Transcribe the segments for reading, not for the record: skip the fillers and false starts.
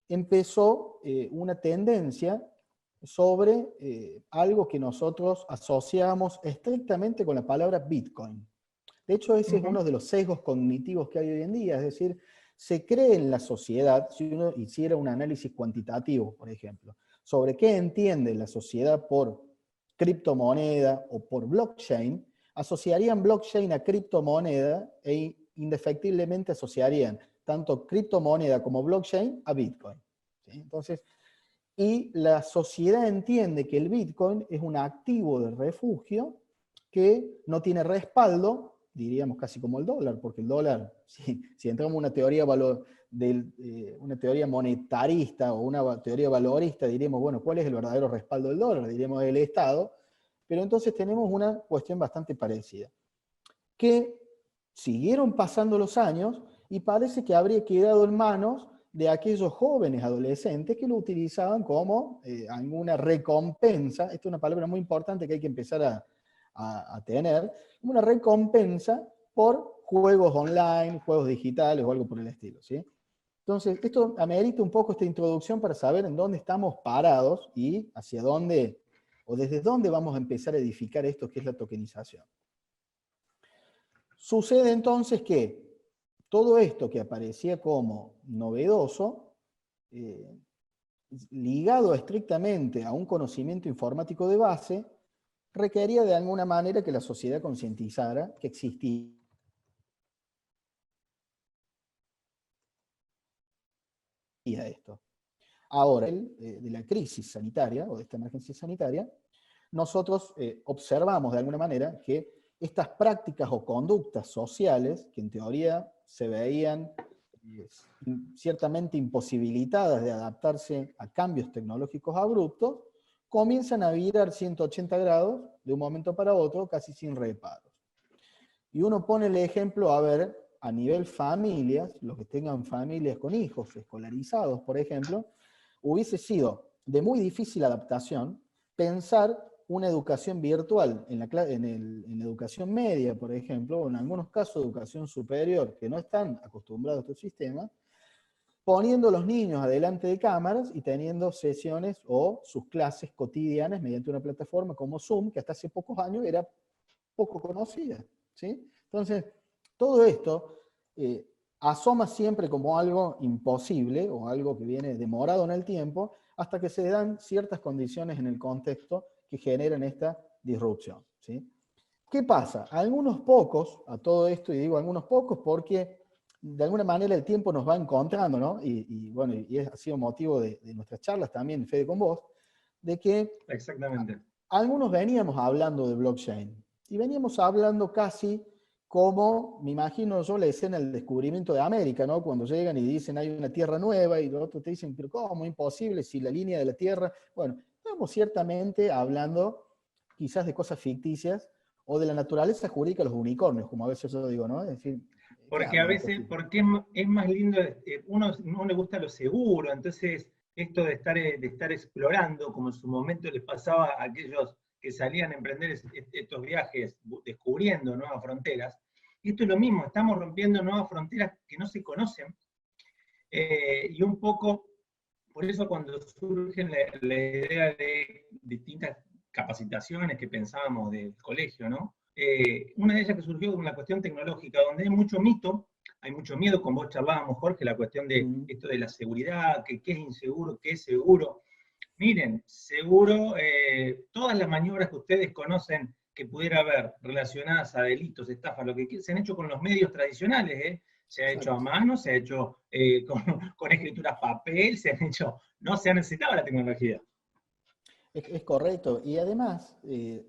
empezó una tendencia sobre algo que nosotros asociamos estrictamente con la palabra Bitcoin. De hecho, ese es uno de los sesgos cognitivos que hay hoy en día, es decir, se cree en la sociedad, si uno hiciera un análisis cuantitativo, por ejemplo, sobre qué entiende la sociedad por criptomoneda o por blockchain, asociarían blockchain a criptomoneda e indefectiblemente asociarían tanto criptomoneda como blockchain a Bitcoin. ¿Sí? Entonces, y la sociedad entiende que el Bitcoin es un activo de refugio que no tiene respaldo, diríamos casi como el dólar, porque el dólar, si entramos en una teoría, una teoría monetarista o una teoría valorista, diríamos, bueno, ¿cuál es el verdadero respaldo del dólar? Diríamos el Estado, pero entonces tenemos una cuestión bastante parecida, que siguieron pasando los años y parece que habría quedado en manos de aquellos jóvenes adolescentes que lo utilizaban como alguna recompensa. Esta es una palabra muy importante que hay que empezar a tener, una recompensa por juegos online, juegos digitales o algo por el estilo, ¿sí? Entonces, esto amerita un poco esta introducción para saber en dónde estamos parados y hacia dónde, o desde dónde vamos a empezar a edificar esto que es la tokenización. Sucede entonces que todo esto que aparecía como novedoso, ligado estrictamente a un conocimiento informático de base, requería de alguna manera que la sociedad concientizara que existía esto. Ahora, de la crisis sanitaria, o de esta emergencia sanitaria, nosotros observamos de alguna manera que estas prácticas o conductas sociales, que en teoría se veían ciertamente imposibilitadas de adaptarse a cambios tecnológicos abruptos, comienzan a virar 180 grados de un momento para otro, casi sin reparos. Y uno pone el ejemplo, a ver, a nivel familias, los que tengan familias con hijos escolarizados, por ejemplo, hubiese sido de muy difícil adaptación pensar una educación virtual en la educación media, por ejemplo, o en algunos casos educación superior, que no están acostumbrados a estos sistemas, poniendo a los niños adelante de cámaras y teniendo sesiones o sus clases cotidianas mediante una plataforma como Zoom, que hasta hace pocos años era poco conocida, ¿sí? Entonces, todo esto asoma siempre como algo imposible o algo que viene demorado en el tiempo, hasta que se dan ciertas condiciones en el contexto que generan esta disrupción, ¿sí? ¿Qué pasa? Algunos pocos, a todo esto, y digo algunos pocos porque de alguna manera el tiempo nos va encontrando, ¿no? Bueno, ha sido motivo de nuestras charlas también, Fede, con vos, de que exactamente, algunos veníamos hablando de blockchain, y veníamos hablando casi como, me imagino yo, la escena del descubrimiento de América, ¿no? Cuando llegan y dicen hay una tierra nueva, y los otros te dicen, pero ¿cómo? Imposible, si la línea de la tierra... Bueno, estamos ciertamente hablando quizás de cosas ficticias, o de la naturaleza jurídica de los unicornios, como a veces yo digo, ¿no? Es decir, porque a claro, veces, porque es más lindo, uno no le gusta lo seguro, entonces esto de estar explorando, como en su momento les pasaba a aquellos que salían a emprender estos viajes, descubriendo nuevas fronteras, y esto es lo mismo, estamos rompiendo nuevas fronteras que no se conocen, y un poco, por eso cuando surge la idea de distintas capacitaciones que pensábamos del colegio, ¿no? Una de ellas que surgió con la cuestión tecnológica, donde hay mucho mito, hay mucho miedo, con vos charlábamos, Jorge, la cuestión de esto de la seguridad, que qué es inseguro, qué es seguro. Miren, seguro, todas las maniobras que ustedes conocen que pudiera haber relacionadas a delitos, estafas, lo que se han hecho con los medios tradicionales, se ha hecho a mano, se ha hecho con escrituras papel, se han hecho, no se ha necesitado la tecnología. Es correcto. Y además,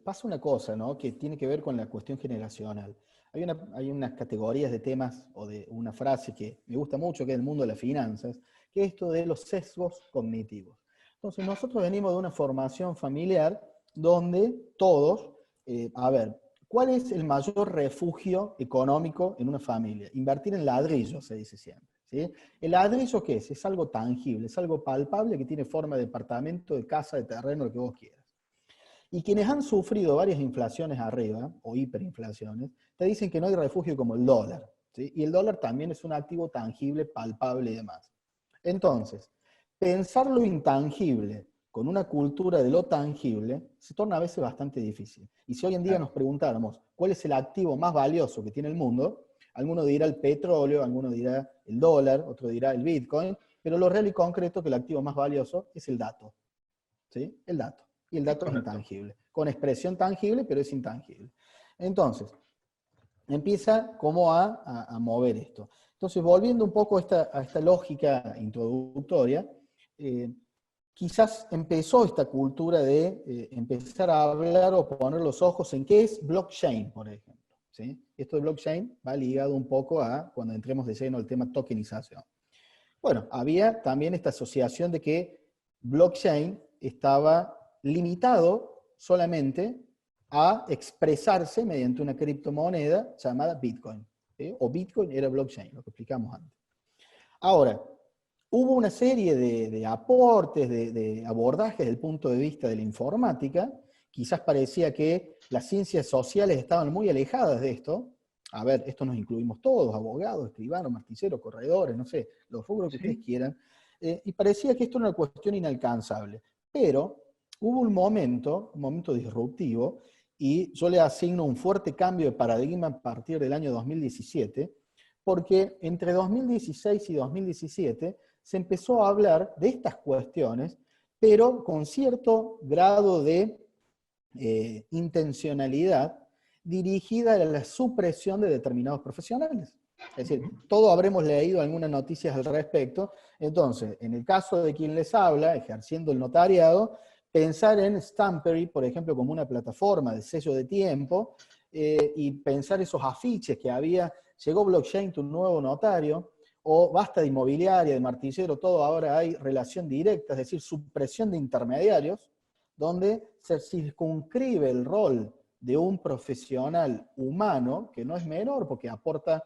pasa una cosa, ¿no? Que tiene que ver con la cuestión generacional. Hay unas categorías de temas, o de una frase que me gusta mucho, que es el mundo de las finanzas, que es esto de los sesgos cognitivos. Entonces, nosotros venimos de una formación familiar donde todos, a ver, ¿cuál es el mayor refugio económico en una familia? Invertir en ladrillos, se dice siempre. ¿Sí? ¿El ladrillo qué es? Es algo tangible, es algo palpable que tiene forma de departamento, de casa, de terreno, lo que vos quieras. Y quienes han sufrido varias inflaciones arriba, o hiperinflaciones, te dicen que no hay refugio como el dólar. ¿Sí? Y el dólar también es un activo tangible, palpable y demás. Entonces, pensar lo intangible con una cultura de lo tangible se torna a veces bastante difícil. Y si hoy en día nos preguntáramos cuál es el activo más valioso que tiene el mundo, alguno dirá el petróleo, alguno dirá el dólar, otro dirá el Bitcoin, pero lo real y concreto es que el activo más valioso es el dato. ¿Sí? El dato. Y el dato es intangible. Con expresión tangible, pero es intangible. Entonces, empieza como a mover esto. Entonces, volviendo un poco a esta lógica introductoria, quizás empezó esta cultura de empezar a hablar o poner los ojos en qué es blockchain, por ejemplo. ¿Sí? Esto de blockchain va ligado un poco a cuando entremos de lleno al tema tokenización. Bueno, había también esta asociación de que blockchain estaba limitado solamente a expresarse mediante una criptomoneda llamada Bitcoin. ¿Sí? O Bitcoin era blockchain, lo que explicamos antes. Ahora, hubo una serie de aportes, de abordajes desde el punto de vista de la informática. Quizás parecía que las ciencias sociales estaban muy alejadas de esto. A ver, esto nos incluimos todos, abogados, escribanos, martilleros, corredores, no sé, los rubros que ustedes quieran. Y parecía que esto era una cuestión inalcanzable. Pero hubo un momento disruptivo, y yo le asigno un fuerte cambio de paradigma a partir del año 2017, porque entre 2016 y 2017 se empezó a hablar de estas cuestiones, pero con cierto grado de intencionalidad dirigida a la supresión de determinados profesionales. Es decir, todos habremos leído algunas noticias al respecto. Entonces, en el caso de quien les habla, ejerciendo el notariado, pensar en Stampery, por ejemplo, como una plataforma de sello de tiempo, y pensar esos afiches que había, llegó blockchain, tu nuevo notario, o basta de inmobiliaria, de martillero, todo ahora hay relación directa, es decir, supresión de intermediarios, donde se circunscribe el rol de un profesional humano, que no es menor, porque aporta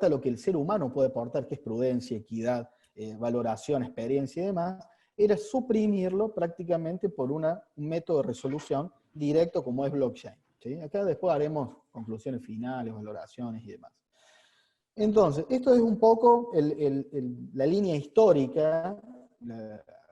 lo que el ser humano puede aportar, que es prudencia, equidad, valoración, experiencia y demás, era suprimirlo prácticamente por un método de resolución directo como es blockchain. ¿Sí? Acá después haremos conclusiones finales, valoraciones y demás. Entonces, esto es un poco la línea histórica,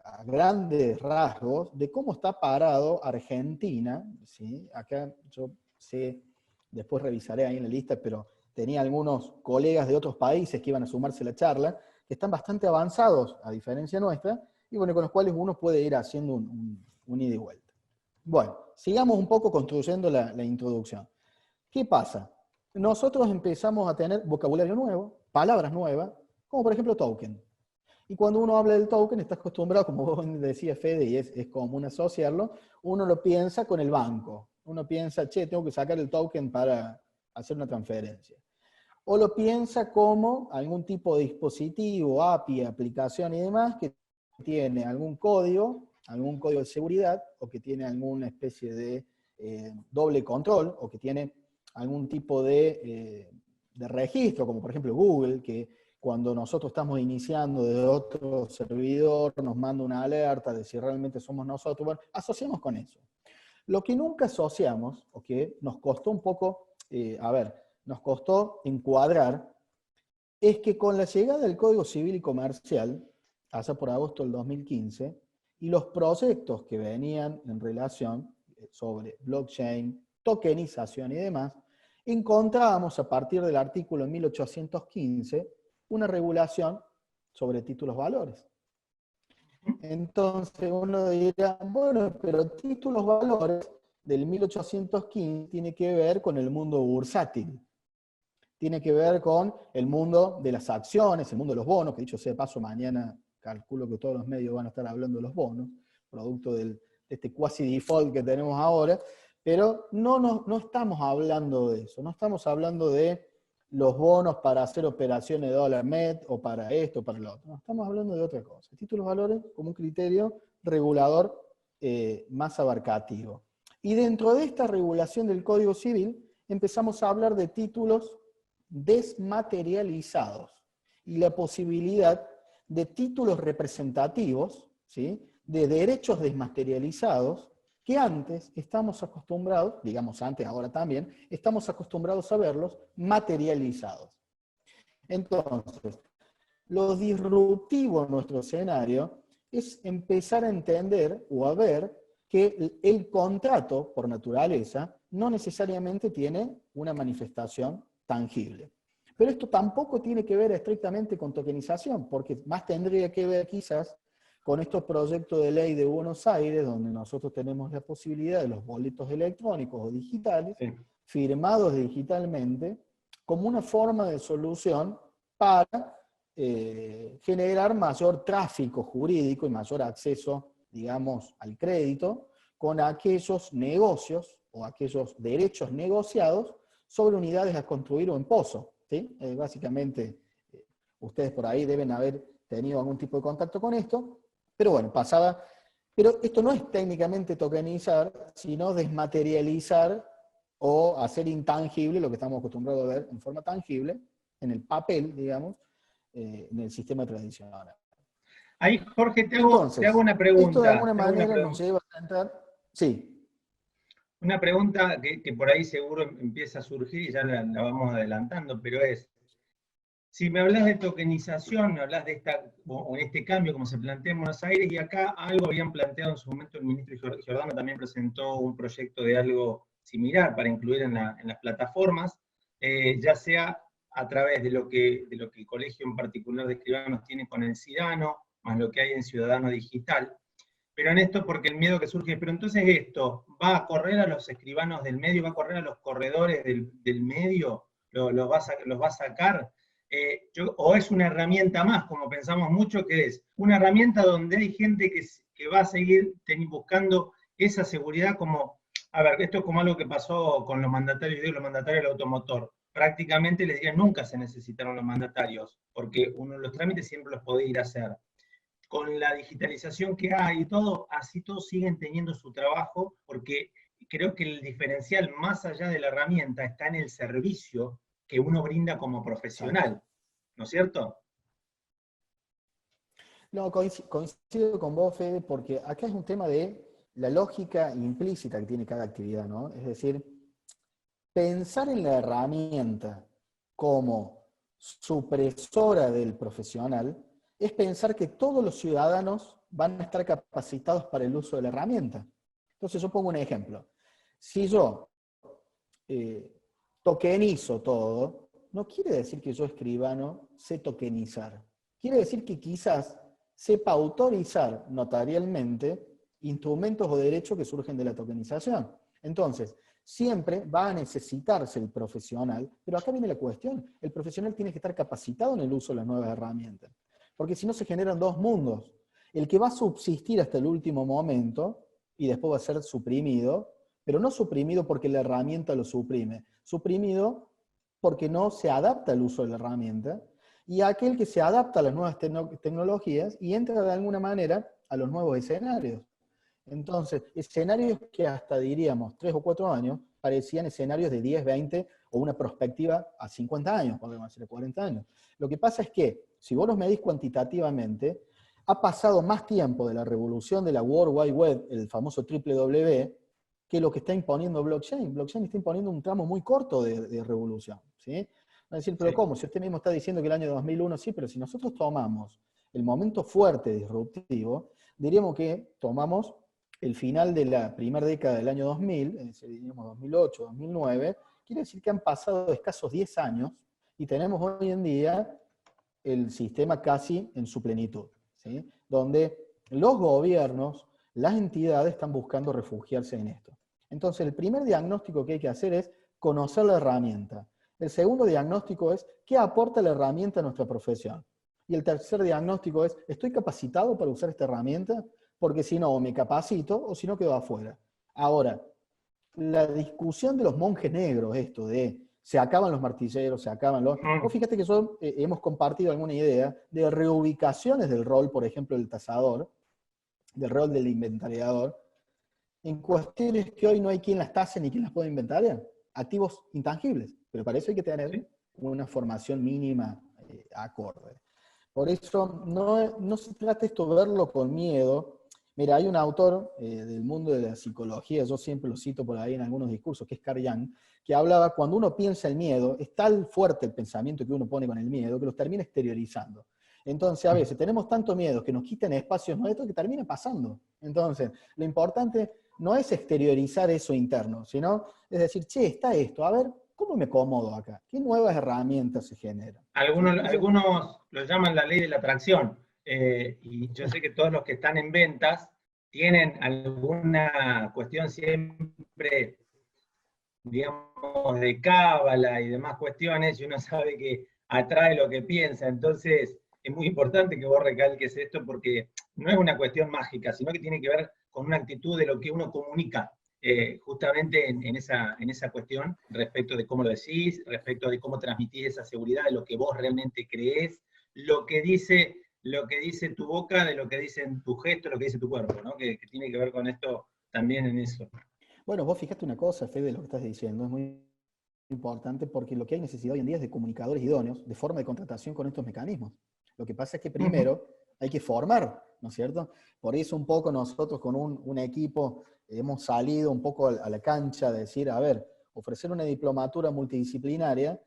a grandes rasgos, de cómo está parado Argentina. ¿Sí? Acá yo sé, después revisaré ahí en la lista, pero tenía algunos colegas de otros países que iban a sumarse a la charla, que están bastante avanzados, a diferencia nuestra, y bueno, con los cuales uno puede ir haciendo un ida y vuelta. Bueno, sigamos un poco construyendo la introducción. ¿Qué pasa? Nosotros empezamos a tener vocabulario nuevo, palabras nuevas, como por ejemplo token. Y cuando uno habla del token, está acostumbrado, como vos decías, Fede, y es común asociarlo, uno lo piensa con el banco. Uno piensa, che, tengo que sacar el token para hacer una transferencia. O lo piensa como algún tipo de dispositivo, API, aplicación y demás, que tiene algún código de seguridad, o que tiene alguna especie de doble control, o que tiene algún tipo de registro, como por ejemplo Google, que cuando nosotros estamos iniciando de otro servidor, nos manda una alerta de si realmente somos nosotros. Bueno, asociamos con eso. Lo que nunca asociamos, o que nos costó un poco, nos costó encuadrar, es que con la llegada del Código Civil y Comercial, allá por agosto del 2015, y los proyectos que venían en relación sobre blockchain, tokenización y demás, encontrábamos a partir del artículo 1815 una regulación sobre títulos valores. Entonces uno dirá, bueno, pero títulos valores del 1815 tiene que ver con el mundo bursátil. Tiene que ver con el mundo de las acciones, el mundo de los bonos, que dicho sea de paso, mañana calculo que todos los medios van a estar hablando de los bonos, producto de este quasi default que tenemos ahora, pero no estamos hablando de eso, no estamos hablando de los bonos para hacer operaciones de dólar MED, o para esto, o para lo otro. No, estamos hablando de otra cosa. Títulos valores como un criterio regulador más abarcativo. Y dentro de esta regulación del Código Civil, empezamos a hablar de títulos desmaterializados y la posibilidad de títulos representativos, ¿sí?, de derechos desmaterializados, que antes estamos acostumbrados, digamos antes, ahora también, estamos acostumbrados a verlos materializados. Entonces, lo disruptivo en nuestro escenario es empezar a entender o a ver que el contrato, por naturaleza, no necesariamente tiene una manifestación tangible. Pero esto tampoco tiene que ver estrictamente con tokenización, porque más tendría que ver quizás con estos proyectos de ley de Buenos Aires, donde nosotros tenemos la posibilidad de los boletos electrónicos o digitales, Sí. firmados digitalmente, como una forma de solución para generar mayor tráfico jurídico y mayor acceso, digamos, al crédito con aquellos negocios o aquellos derechos negociados sobre unidades a construir o en pozo. ¿Sí? Básicamente, ustedes por ahí deben haber tenido algún tipo de contacto con esto, pero bueno, pasaba. Pero esto no es técnicamente tokenizar, sino desmaterializar o hacer intangible lo que estamos acostumbrados a ver en forma tangible, en el papel, digamos, en el sistema tradicional. Ahí, Jorge, te Entonces, hago una esto de pregunta. alguna manera nos lleva a entrar. Sí. Una pregunta que por ahí seguro empieza a surgir y ya la vamos adelantando, pero es, si me hablas de tokenización, me hablas de este cambio como se plantea en Buenos Aires, y acá algo habían planteado en su momento el ministro Giordano, también presentó un proyecto de algo similar para incluir en las plataformas, ya sea a través de lo que el colegio en particular de escribanos tiene con el Cidano, más lo que hay en Ciudadano Digital. Pero en esto, porque el miedo que surge, pero entonces esto, ¿va a correr a los escribanos del medio, va a correr a los corredores del medio, los va a sacar? O es una herramienta más, como pensamos mucho, que es una herramienta donde hay gente que va a seguir buscando esa seguridad como, a ver, esto es como algo que pasó con los mandatarios del automotor. Prácticamente les diría, nunca se necesitaron los mandatarios, porque uno los trámites siempre los podía ir a hacer. Con la digitalización que hay y todo, así todos siguen teniendo su trabajo, porque creo que el diferencial más allá de la herramienta está en el servicio que uno brinda como profesional, Exacto. ¿no es cierto? No, coincido con vos, Fede, porque acá es un tema de la lógica implícita que tiene cada actividad, ¿no? Es decir, pensar en la herramienta como supresora del profesional es pensar que todos los ciudadanos van a estar capacitados para el uso de la herramienta. Entonces yo pongo un ejemplo. Si yo tokenizo todo, no quiere decir que yo, escribano, sé tokenizar. Quiere decir que quizás sepa autorizar notarialmente instrumentos o derechos que surgen de la tokenización. Entonces, siempre va a necesitarse el profesional, pero acá viene la cuestión, el profesional tiene que estar capacitado en el uso de las nuevas herramientas, porque si no se generan dos mundos. El que va a subsistir hasta el último momento, y después va a ser suprimido, pero no suprimido porque la herramienta lo suprime, suprimido porque no se adapta al uso de la herramienta, y aquel que se adapta a las nuevas tecnologías y entra de alguna manera a los nuevos escenarios. Entonces, escenarios que hasta diríamos 3 o 4 años parecían escenarios de 10, 20 o una perspectiva a 50 años, podemos decir, a 40 años. Lo que pasa es que, si vos los medís cuantitativamente, ha pasado más tiempo de la revolución de la World Wide Web, el famoso WW, que lo que está imponiendo blockchain. Blockchain está imponiendo un tramo muy corto de revolución. ¿Sí? Van a decir, pero Sí. ¿cómo? Si usted mismo está diciendo que el año 2001, sí, pero si nosotros tomamos el momento fuerte disruptivo, diríamos que tomamos el final de la primera década del año 2000, diríamos 2008, 2009, quiere decir que han pasado escasos 10 años y tenemos hoy en día el sistema casi en su plenitud, ¿sí? Donde los gobiernos, las entidades están buscando refugiarse en esto. Entonces, el primer diagnóstico que hay que hacer es conocer la herramienta. El segundo diagnóstico es qué aporta la herramienta a nuestra profesión. Y el tercer diagnóstico es, ¿estoy capacitado para usar esta herramienta? Porque si no, o me capacito o si no, quedo afuera. Ahora, la discusión de los monjes negros, esto de se acaban los martilleros, se acaban los... Vos fíjate que yo hemos compartido alguna idea de reubicaciones del rol, por ejemplo, del tasador, del rol del inventariador, en cuestiones que hoy no hay quien las tase ni quien las pueda inventariar. Activos intangibles, pero para eso hay que tener una formación mínima acorde. Por eso no se trata esto de verlo con miedo. Mira, hay un autor del mundo de la psicología, yo siempre lo cito por ahí en algunos discursos, que es Carl Jung, que hablaba, cuando uno piensa el miedo, es tan fuerte el pensamiento que uno pone con el miedo, que los termina exteriorizando. Entonces, a veces tenemos tanto miedo que nos quiten espacios nuestros que termina pasando. Entonces, lo importante no es exteriorizar eso interno, sino es decir, che, está esto, a ver, ¿cómo me acomodo acá? ¿Qué nuevas herramientas se generan? ¿Sí? Algunos lo llaman la ley de la atracción, y yo sé que todos los que están en ventas tienen alguna cuestión siempre, digamos, de cábala y demás cuestiones, y uno sabe que atrae lo que piensa. Entonces, es muy importante que vos recalques esto, porque no es una cuestión mágica, sino que tiene que ver con una actitud de lo que uno comunica, justamente en esa cuestión, respecto de cómo lo decís, respecto de cómo transmitís esa seguridad de lo que vos realmente creés, lo que dice tu boca, de lo que dicen tu gesto, lo que dice tu cuerpo, ¿no? Que tiene que ver con esto también en eso. Bueno, vos fijate una cosa, Fede, lo que estás diciendo es muy importante porque lo que hay necesidad hoy en día es de comunicadores idóneos, de forma de contratación con estos mecanismos. Lo que pasa es que primero hay que formar, ¿no es cierto? Por eso un poco nosotros con un equipo hemos salido un poco a la cancha de decir, a ver, ofrecer una diplomatura multidisciplinaria.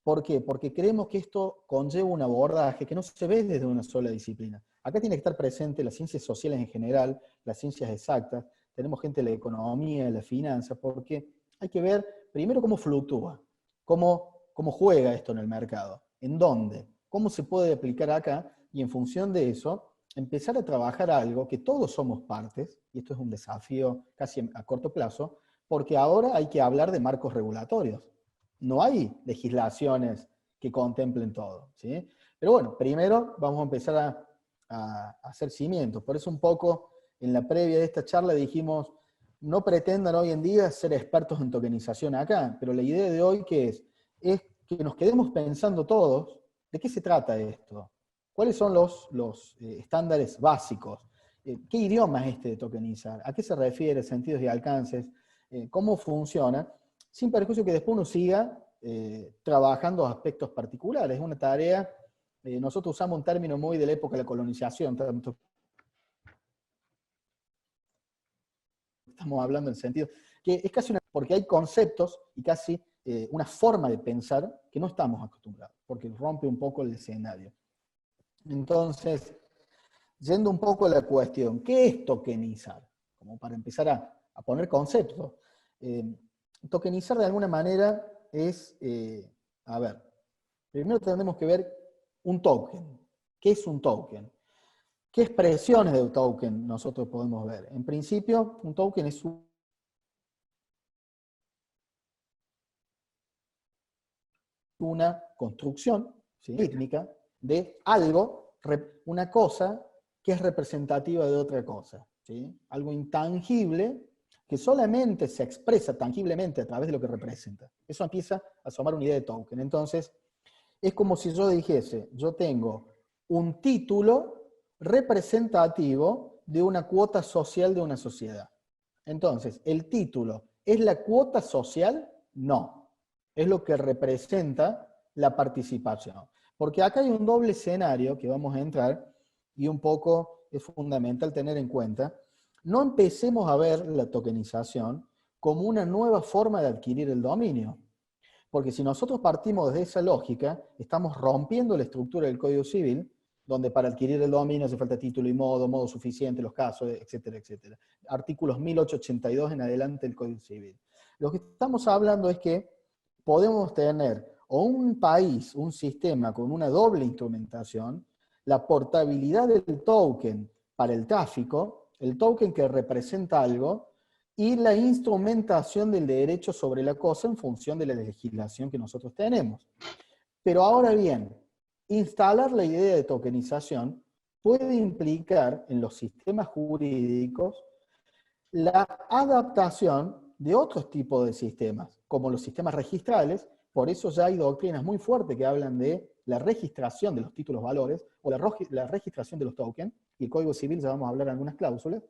¿Por qué? Porque creemos que esto conlleva un abordaje que no se ve desde una sola disciplina. Acá tiene que estar presente las ciencias sociales en general, las ciencias exactas, tenemos gente de la economía, de la finanza, porque hay que ver primero cómo fluctúa, cómo juega esto en el mercado, en dónde, cómo se puede aplicar acá, y en función de eso, empezar a trabajar algo que todos somos partes, y esto es un desafío casi a corto plazo, porque ahora hay que hablar de marcos regulatorios. No hay legislaciones que contemplen todo, ¿sí? Pero bueno, primero vamos a empezar a hacer cimientos. Por eso un poco en la previa de esta charla dijimos, no pretendan hoy en día ser expertos en tokenización acá, pero la idea de hoy que es que nos quedemos pensando todos, ¿de qué se trata esto? ¿Cuáles son los estándares básicos? ¿Qué idioma es este de tokenizar? ¿A qué se refiere? ¿Sentidos y alcances? ¿Cómo funciona? Sin perjuicio que después uno siga trabajando aspectos particulares. Es una tarea, nosotros usamos un término muy de la época de la colonización, tanto estamos hablando en el sentido, que es casi porque hay conceptos y casi una forma de pensar que no estamos acostumbrados, porque rompe un poco el escenario. Entonces, yendo un poco a la cuestión, ¿qué es tokenizar? Como para empezar a poner conceptos. Tokenizar de alguna manera es, a ver, primero tenemos que ver un token. ¿Qué es un token? ¿Qué expresiones de un token nosotros podemos ver? En principio, un token es una construcción, ¿sí?, rítmica de algo, una cosa que es representativa de otra cosa, ¿sí? Algo intangible que solamente se expresa tangiblemente a través de lo que representa. Eso empieza a asomar una idea de token. Entonces, es como si yo dijese, yo tengo un título representativo de una cuota social de una sociedad. Entonces, ¿el título es la cuota social? No. Es lo que representa la participación. Porque acá hay un doble escenario que vamos a entrar, y un poco es fundamental tener en cuenta. No empecemos a ver la tokenización como una nueva forma de adquirir el dominio. Porque si nosotros partimos de esa lógica, estamos rompiendo la estructura del Código Civil, donde para adquirir el dominio hace falta título y modo suficiente, los casos, etcétera, etcétera. Artículos 1882 en adelante del Código Civil. Lo que estamos hablando es que podemos tener o un país, un sistema con una doble instrumentación, la portabilidad del token para el tráfico, el token que representa algo, y la instrumentación del derecho sobre la cosa en función de la legislación que nosotros tenemos. Pero ahora bien, instalar la idea de tokenización puede implicar en los sistemas jurídicos la adaptación de otros tipos de sistemas, como los sistemas registrales. Por eso ya hay doctrinas muy fuertes que hablan de la registración de los títulos valores, o la registración de los tokens, y el Código Civil ya vamos a hablar de algunas cláusulas,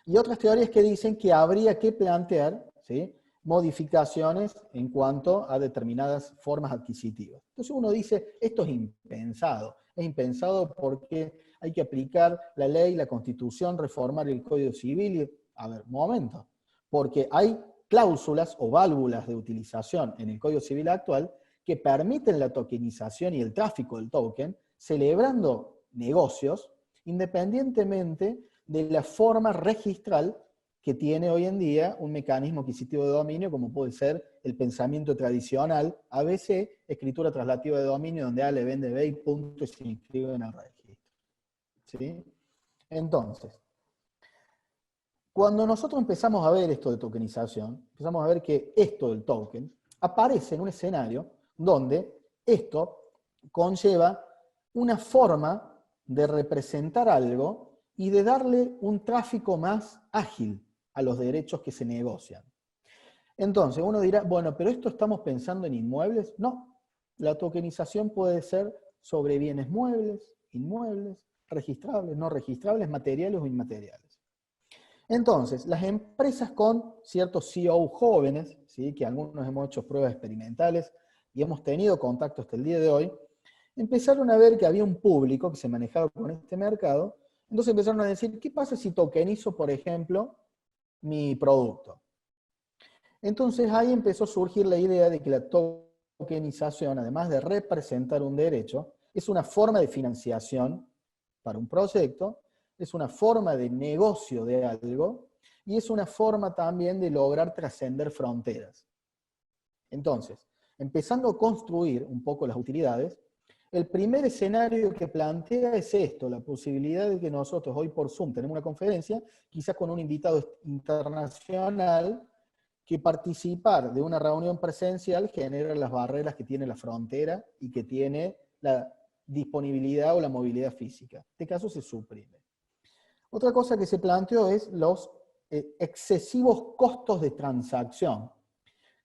y otras teorías que dicen que habría que plantear, ¿sí?, modificaciones en cuanto a determinadas formas adquisitivas. Entonces uno dice, esto es impensado porque hay que aplicar la ley, la Constitución, reformar el Código Civil. Y, a ver, momento, porque hay cláusulas o válvulas de utilización en el Código Civil actual que permiten la tokenización y el tráfico del token celebrando negocios independientemente de la forma registral que tiene hoy en día un mecanismo adquisitivo de dominio, como puede ser el pensamiento tradicional, ABC, escritura traslativa de dominio, donde A le vende B y punto y se inscribe en el registro. ¿Sí? Entonces, cuando nosotros empezamos a ver esto de tokenización, empezamos a ver que esto del token aparece en un escenario donde esto conlleva una forma de representar algo y de darle un tráfico más ágil a los derechos que se negocian. Entonces, uno dirá, bueno, pero ¿esto estamos pensando en inmuebles? No, la tokenización puede ser sobre bienes muebles, inmuebles, registrables, no registrables, materiales o inmateriales. Entonces, las empresas con ciertos CEO jóvenes, ¿sí?, que algunos hemos hecho pruebas experimentales y hemos tenido contacto hasta el día de hoy, empezaron a ver que había un público que se manejaba con este mercado. Entonces empezaron a decir, ¿qué pasa si tokenizo, por ejemplo, mi producto? Entonces ahí empezó a surgir la idea de que la tokenización, además de representar un derecho, es una forma de financiación para un proyecto, es una forma de negocio de algo, y es una forma también de lograr trascender fronteras. Entonces, empezando a construir un poco las utilidades, el primer escenario que plantea es esto, la posibilidad de que nosotros hoy por Zoom tenemos una conferencia, quizás con un invitado internacional, que participar de una reunión presencial genera las barreras que tiene la frontera y que tiene la disponibilidad o la movilidad física. En este caso se suprime. Otra cosa que se planteó es los excesivos costos de transacción.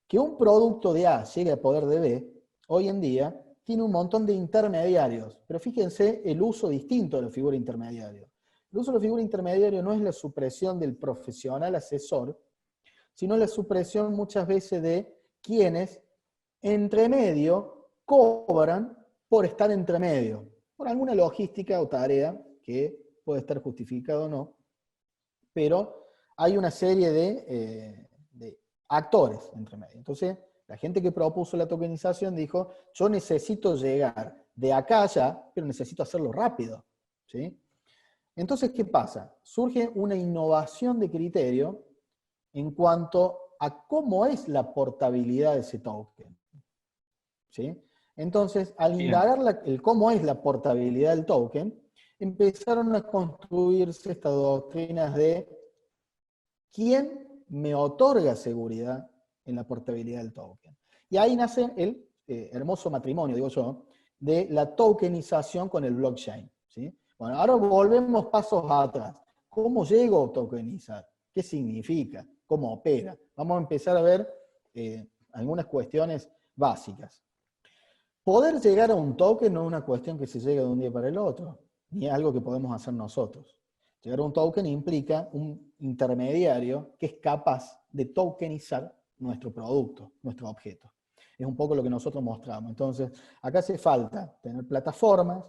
Que un producto de A llegue a poder de B, hoy en día, tiene un montón de intermediarios, pero fíjense el uso distinto de la figura intermediario. El uso de la figura intermediario no es la supresión del profesional asesor, sino la supresión muchas veces de quienes entre medio cobran por estar entre medio, por alguna logística o tarea que puede estar justificada o no, pero hay una serie de actores entre medio. Entonces, la gente que propuso la tokenización dijo, yo necesito llegar de acá a allá, pero necesito hacerlo rápido, ¿sí? Entonces, ¿qué pasa? Surge una innovación de criterio en cuanto a cómo es la portabilidad de ese token, ¿sí? Entonces, al indagar el cómo es la portabilidad del token, empezaron a construirse estas doctrinas de quién me otorga seguridad en la portabilidad del token. Y ahí nace el hermoso matrimonio, digo yo, de la tokenización con el blockchain, ¿sí? Bueno, ahora volvemos pasos atrás. ¿Cómo llego a tokenizar? ¿Qué significa? ¿Cómo opera? Vamos a empezar a ver algunas cuestiones básicas. Poder llegar a un token no es una cuestión que se llega de un día para el otro, ni es algo que podemos hacer nosotros. Llegar a un token implica un intermediario que es capaz de tokenizar nuestro producto, nuestro objeto. Es un poco lo que nosotros mostramos. Entonces, acá hace falta tener plataformas,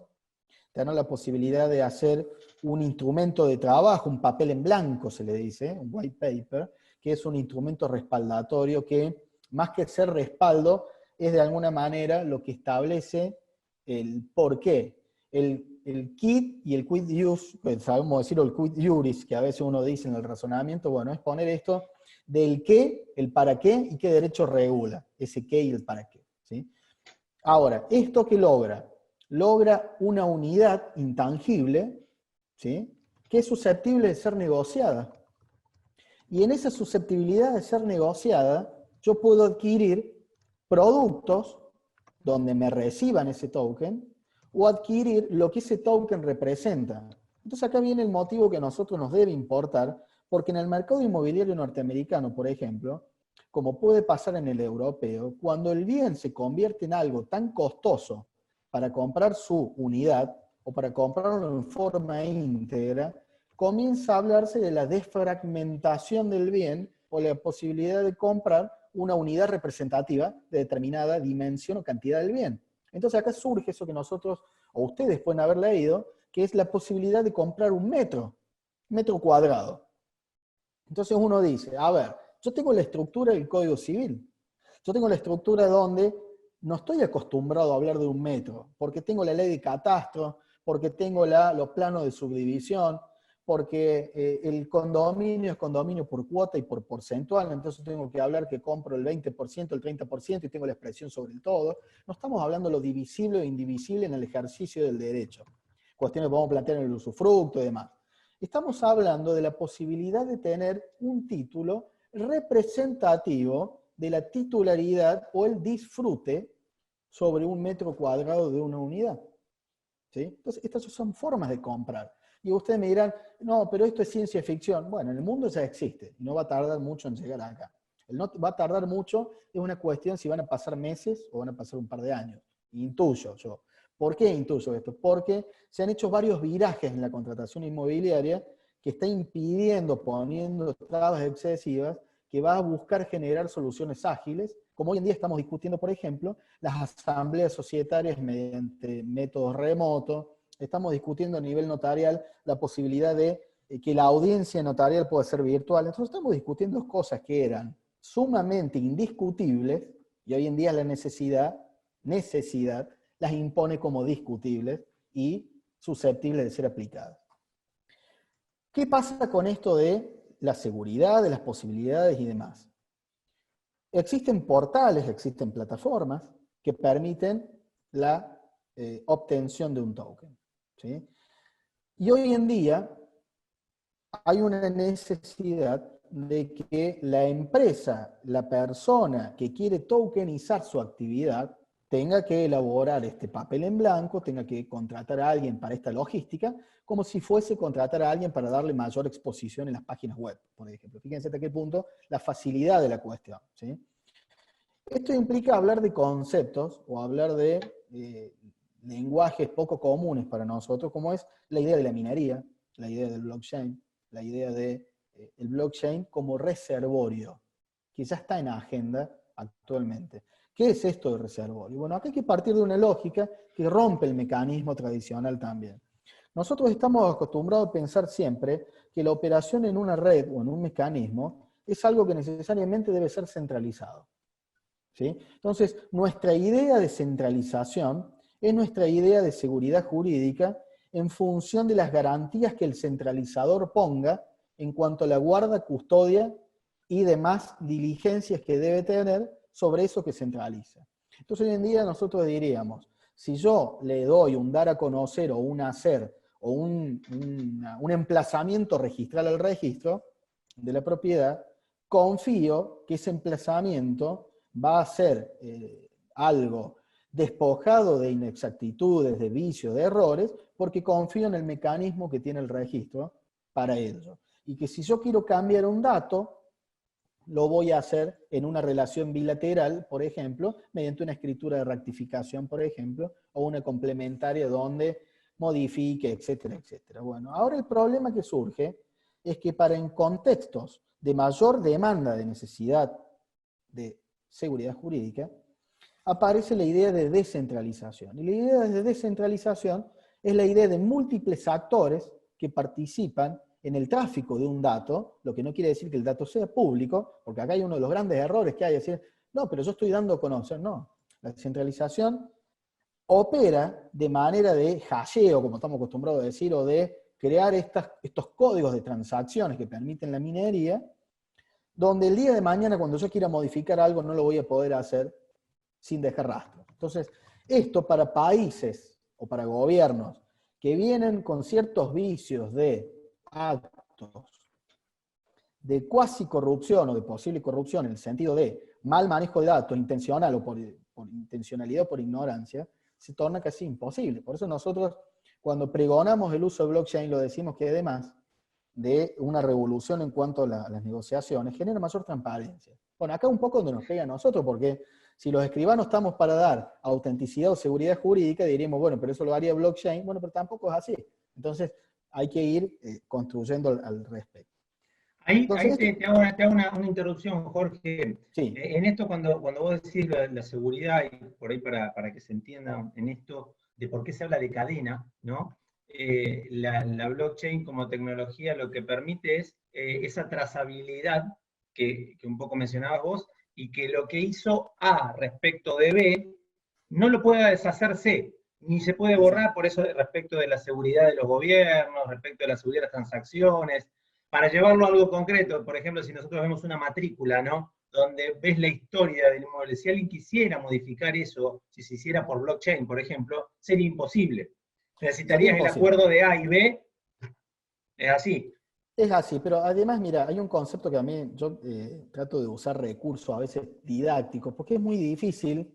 tener la posibilidad de hacer un instrumento de trabajo, un papel en blanco se le dice, un white paper, que es un instrumento respaldatorio que, más que ser respaldo, es de alguna manera lo que establece el por qué. El quid y el quid use, sabemos decirlo, el quid juris, que a veces uno dice en el razonamiento, bueno, es poner esto del qué, el para qué y qué derecho regula, ese qué y el para qué, ¿sí? Ahora, ¿esto qué logra? Logra una unidad intangible, ¿sí?, que es susceptible de ser negociada. Y en esa susceptibilidad de ser negociada, yo puedo adquirir productos donde me reciban ese token, o adquirir lo que ese token representa. Entonces acá viene el motivo que a nosotros nos debe importar, porque en el mercado inmobiliario norteamericano, por ejemplo, como puede pasar en el europeo, cuando el bien se convierte en algo tan costoso para comprar su unidad, o para comprarlo en forma íntegra, comienza a hablarse de la desfragmentación del bien, o la posibilidad de comprar una unidad representativa de determinada dimensión o cantidad del bien. Entonces acá surge eso que nosotros, o ustedes pueden haber leído, que es la posibilidad de comprar un metro cuadrado. Entonces uno dice, a ver, yo tengo la estructura del Código Civil. Yo tengo la estructura donde no estoy acostumbrado a hablar de un metro, porque tengo la ley de catastro, porque tengo los planos de subdivisión, porque el condominio es condominio por cuota y por porcentual, entonces tengo que hablar que compro el 20%, el 30% y tengo la expresión sobre el todo. No estamos hablando de lo divisible o indivisible en el ejercicio del derecho. Cuestiones que podemos plantear en el usufructo y demás. Estamos hablando de la posibilidad de tener un título representativo de la titularidad o el disfrute sobre un metro cuadrado de una unidad. ¿Sí? Entonces, estas son formas de comprar. Y ustedes me dirán, no, pero esto es ciencia ficción. Bueno, en el mundo ya existe, y no va a tardar mucho en llegar acá. El no va a tardar mucho es una cuestión si van a pasar meses o van a pasar un par de años. Intuyo yo. ¿Por qué intuyo esto? Porque se han hecho varios virajes en la contratación inmobiliaria que está impidiendo, poniendo trabas excesivas, que va a buscar generar soluciones ágiles, como hoy en día estamos discutiendo, por ejemplo, las asambleas societarias mediante métodos remotos. Estamos discutiendo a nivel notarial la posibilidad de que la audiencia notarial pueda ser virtual. Entonces estamos discutiendo cosas que eran sumamente indiscutibles, y hoy en día la necesidad las impone como discutibles y susceptibles de ser aplicadas. ¿Qué pasa con esto de la seguridad, de las posibilidades y demás? Existen portales, existen plataformas que permiten la obtención de un token, ¿sí? Y hoy en día hay una necesidad de que la empresa, la persona que quiere tokenizar su actividad, tenga que elaborar este papel en blanco, tenga que contratar a alguien para esta logística, como si fuese contratar a alguien para darle mayor exposición en las páginas web, por ejemplo. Fíjense hasta qué punto la facilidad de la cuestión, ¿sí? Esto implica hablar de conceptos o hablar de lenguajes poco comunes para nosotros, como es la idea de la minería, la idea del blockchain, la idea de el blockchain como reservorio, que ya está en agenda actualmente. ¿Qué es esto de reservorio? Bueno, acá hay que partir de una lógica que rompe el mecanismo tradicional también. Nosotros estamos acostumbrados a pensar siempre que la operación en una red o en un mecanismo es algo que necesariamente debe ser centralizado, ¿sí? Entonces, nuestra idea de centralización es nuestra idea de seguridad jurídica en función de las garantías que el centralizador ponga en cuanto a la guarda, custodia y demás diligencias que debe tener sobre eso que centraliza. Entonces, hoy en día nosotros diríamos, si yo le doy un dar a conocer o un hacer o un emplazamiento registral al registro de la propiedad, confío que ese emplazamiento va a ser algo despojado de inexactitudes, de vicios, de errores, porque confío en el mecanismo que tiene el registro para ello. Y que si yo quiero cambiar un dato, lo voy a hacer en una relación bilateral, por ejemplo, mediante una escritura de rectificación, por ejemplo, o una complementaria donde modifique, etcétera, etcétera. Bueno, ahora el problema que surge es que en contextos de mayor demanda de necesidad de seguridad jurídica, aparece la idea de descentralización. Y la idea de descentralización es la idea de múltiples actores que participan en el tráfico de un dato, lo que no quiere decir que el dato sea público, porque acá hay uno de los grandes errores que hay, es decir, no, pero yo estoy dando a conocer. No, la descentralización opera de manera de hasheo, como estamos acostumbrados a decir, o de crear estos códigos de transacciones que permiten la minería, donde el día de mañana, cuando yo quiera modificar algo, no lo voy a poder hacer sin dejar rastro. Entonces, esto para países o para gobiernos que vienen con ciertos vicios de actos de cuasi corrupción o de posible corrupción, en el sentido de mal manejo de datos, intencional o por intencionalidad o por ignorancia, se torna casi imposible. Por eso nosotros, cuando pregonamos el uso de blockchain, lo decimos que además de una revolución en cuanto a las negociaciones, genera mayor transparencia. Bueno, acá un poco donde nos pega a nosotros, porque si los escribanos estamos para dar autenticidad o seguridad jurídica, diríamos, bueno, pero eso lo haría blockchain. Bueno, pero tampoco es así. Entonces, hay que ir construyendo al respecto. Ahí Entonces, te hago una interrupción, Jorge. sí. En esto, cuando vos decís la seguridad, y por ahí para que se entienda en esto de por qué se habla de cadena, ¿no? La blockchain como tecnología lo que permite es esa trazabilidad que un poco mencionabas vos, y que lo que hizo A respecto de B no lo pueda deshacerse, ni se puede borrar, por eso respecto de la seguridad de los gobiernos, respecto de la seguridad de las transacciones, para llevarlo a algo concreto, por ejemplo, si nosotros vemos una matrícula, ¿no? Donde ves la historia del inmueble, si alguien quisiera modificar eso, si se hiciera por blockchain, por ejemplo, sería imposible. Sería Necesitarías el imposible. acuerdo de A y B, es así. Es así, pero además, mira, hay un concepto que a mí, yo trato de usar recursos a veces didácticos, porque es muy difícil.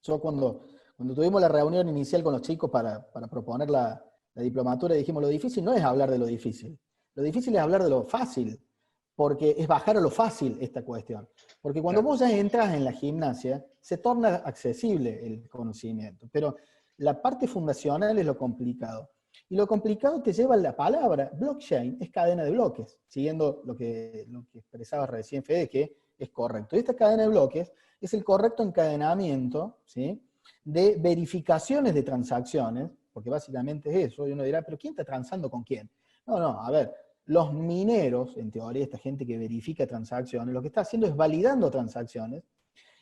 Yo cuando tuvimos la reunión inicial con los chicos para proponer la diplomatura, dijimos, lo difícil no es hablar de lo difícil es hablar de lo fácil, porque es bajar a lo fácil esta cuestión. Porque cuando Claro. vos ya entras en la gimnasia, se torna accesible el conocimiento, pero la parte fundacional es lo complicado. Y lo complicado te lleva a la palabra. Blockchain es cadena de bloques, siguiendo lo que expresaba recién Fede, que es correcto. Y esta cadena de bloques es el correcto encadenamiento, ¿sí?, de verificaciones de transacciones, porque básicamente es eso, y uno dirá, pero ¿quién está transando con quién? No, a ver, los mineros, en teoría, esta gente que verifica transacciones, lo que está haciendo es validando transacciones,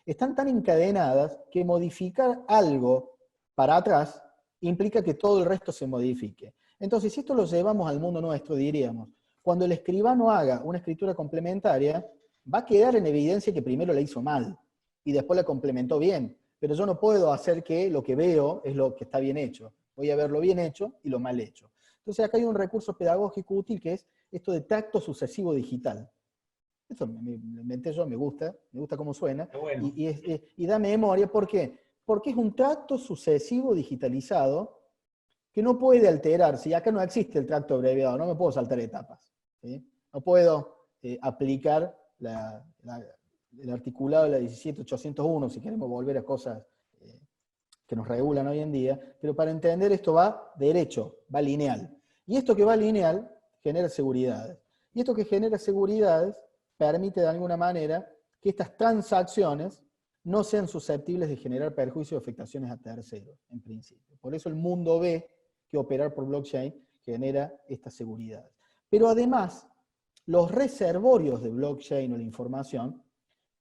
están tan encadenadas que modificar algo para atrás implica que todo el resto se modifique. Entonces, si esto lo llevamos al mundo nuestro, diríamos, cuando el escribano haga una escritura complementaria, va a quedar en evidencia que primero la hizo mal y después la complementó bien. Pero yo no puedo hacer que lo que veo es lo que está bien hecho. Voy a ver lo bien hecho y lo mal hecho. Entonces acá hay un recurso pedagógico útil que es esto de tacto sucesivo digital. Esto me inventé yo, me gusta cómo suena, Bueno. y da memoria. ¿Por qué? Porque es un tracto sucesivo digitalizado que no puede alterarse, y acá no existe el tracto abreviado, no me puedo saltar etapas, ¿sí? No puedo aplicar el articulado de la 17801, si queremos volver a cosas que nos regulan hoy en día, pero para entender esto va derecho, va lineal. Y esto que va lineal genera seguridades. Y esto que genera seguridades permite de alguna manera que estas transacciones no sean susceptibles de generar perjuicios o afectaciones a terceros, en principio. Por eso el mundo ve que operar por blockchain genera estas seguridades. Pero además, los reservorios de blockchain o la información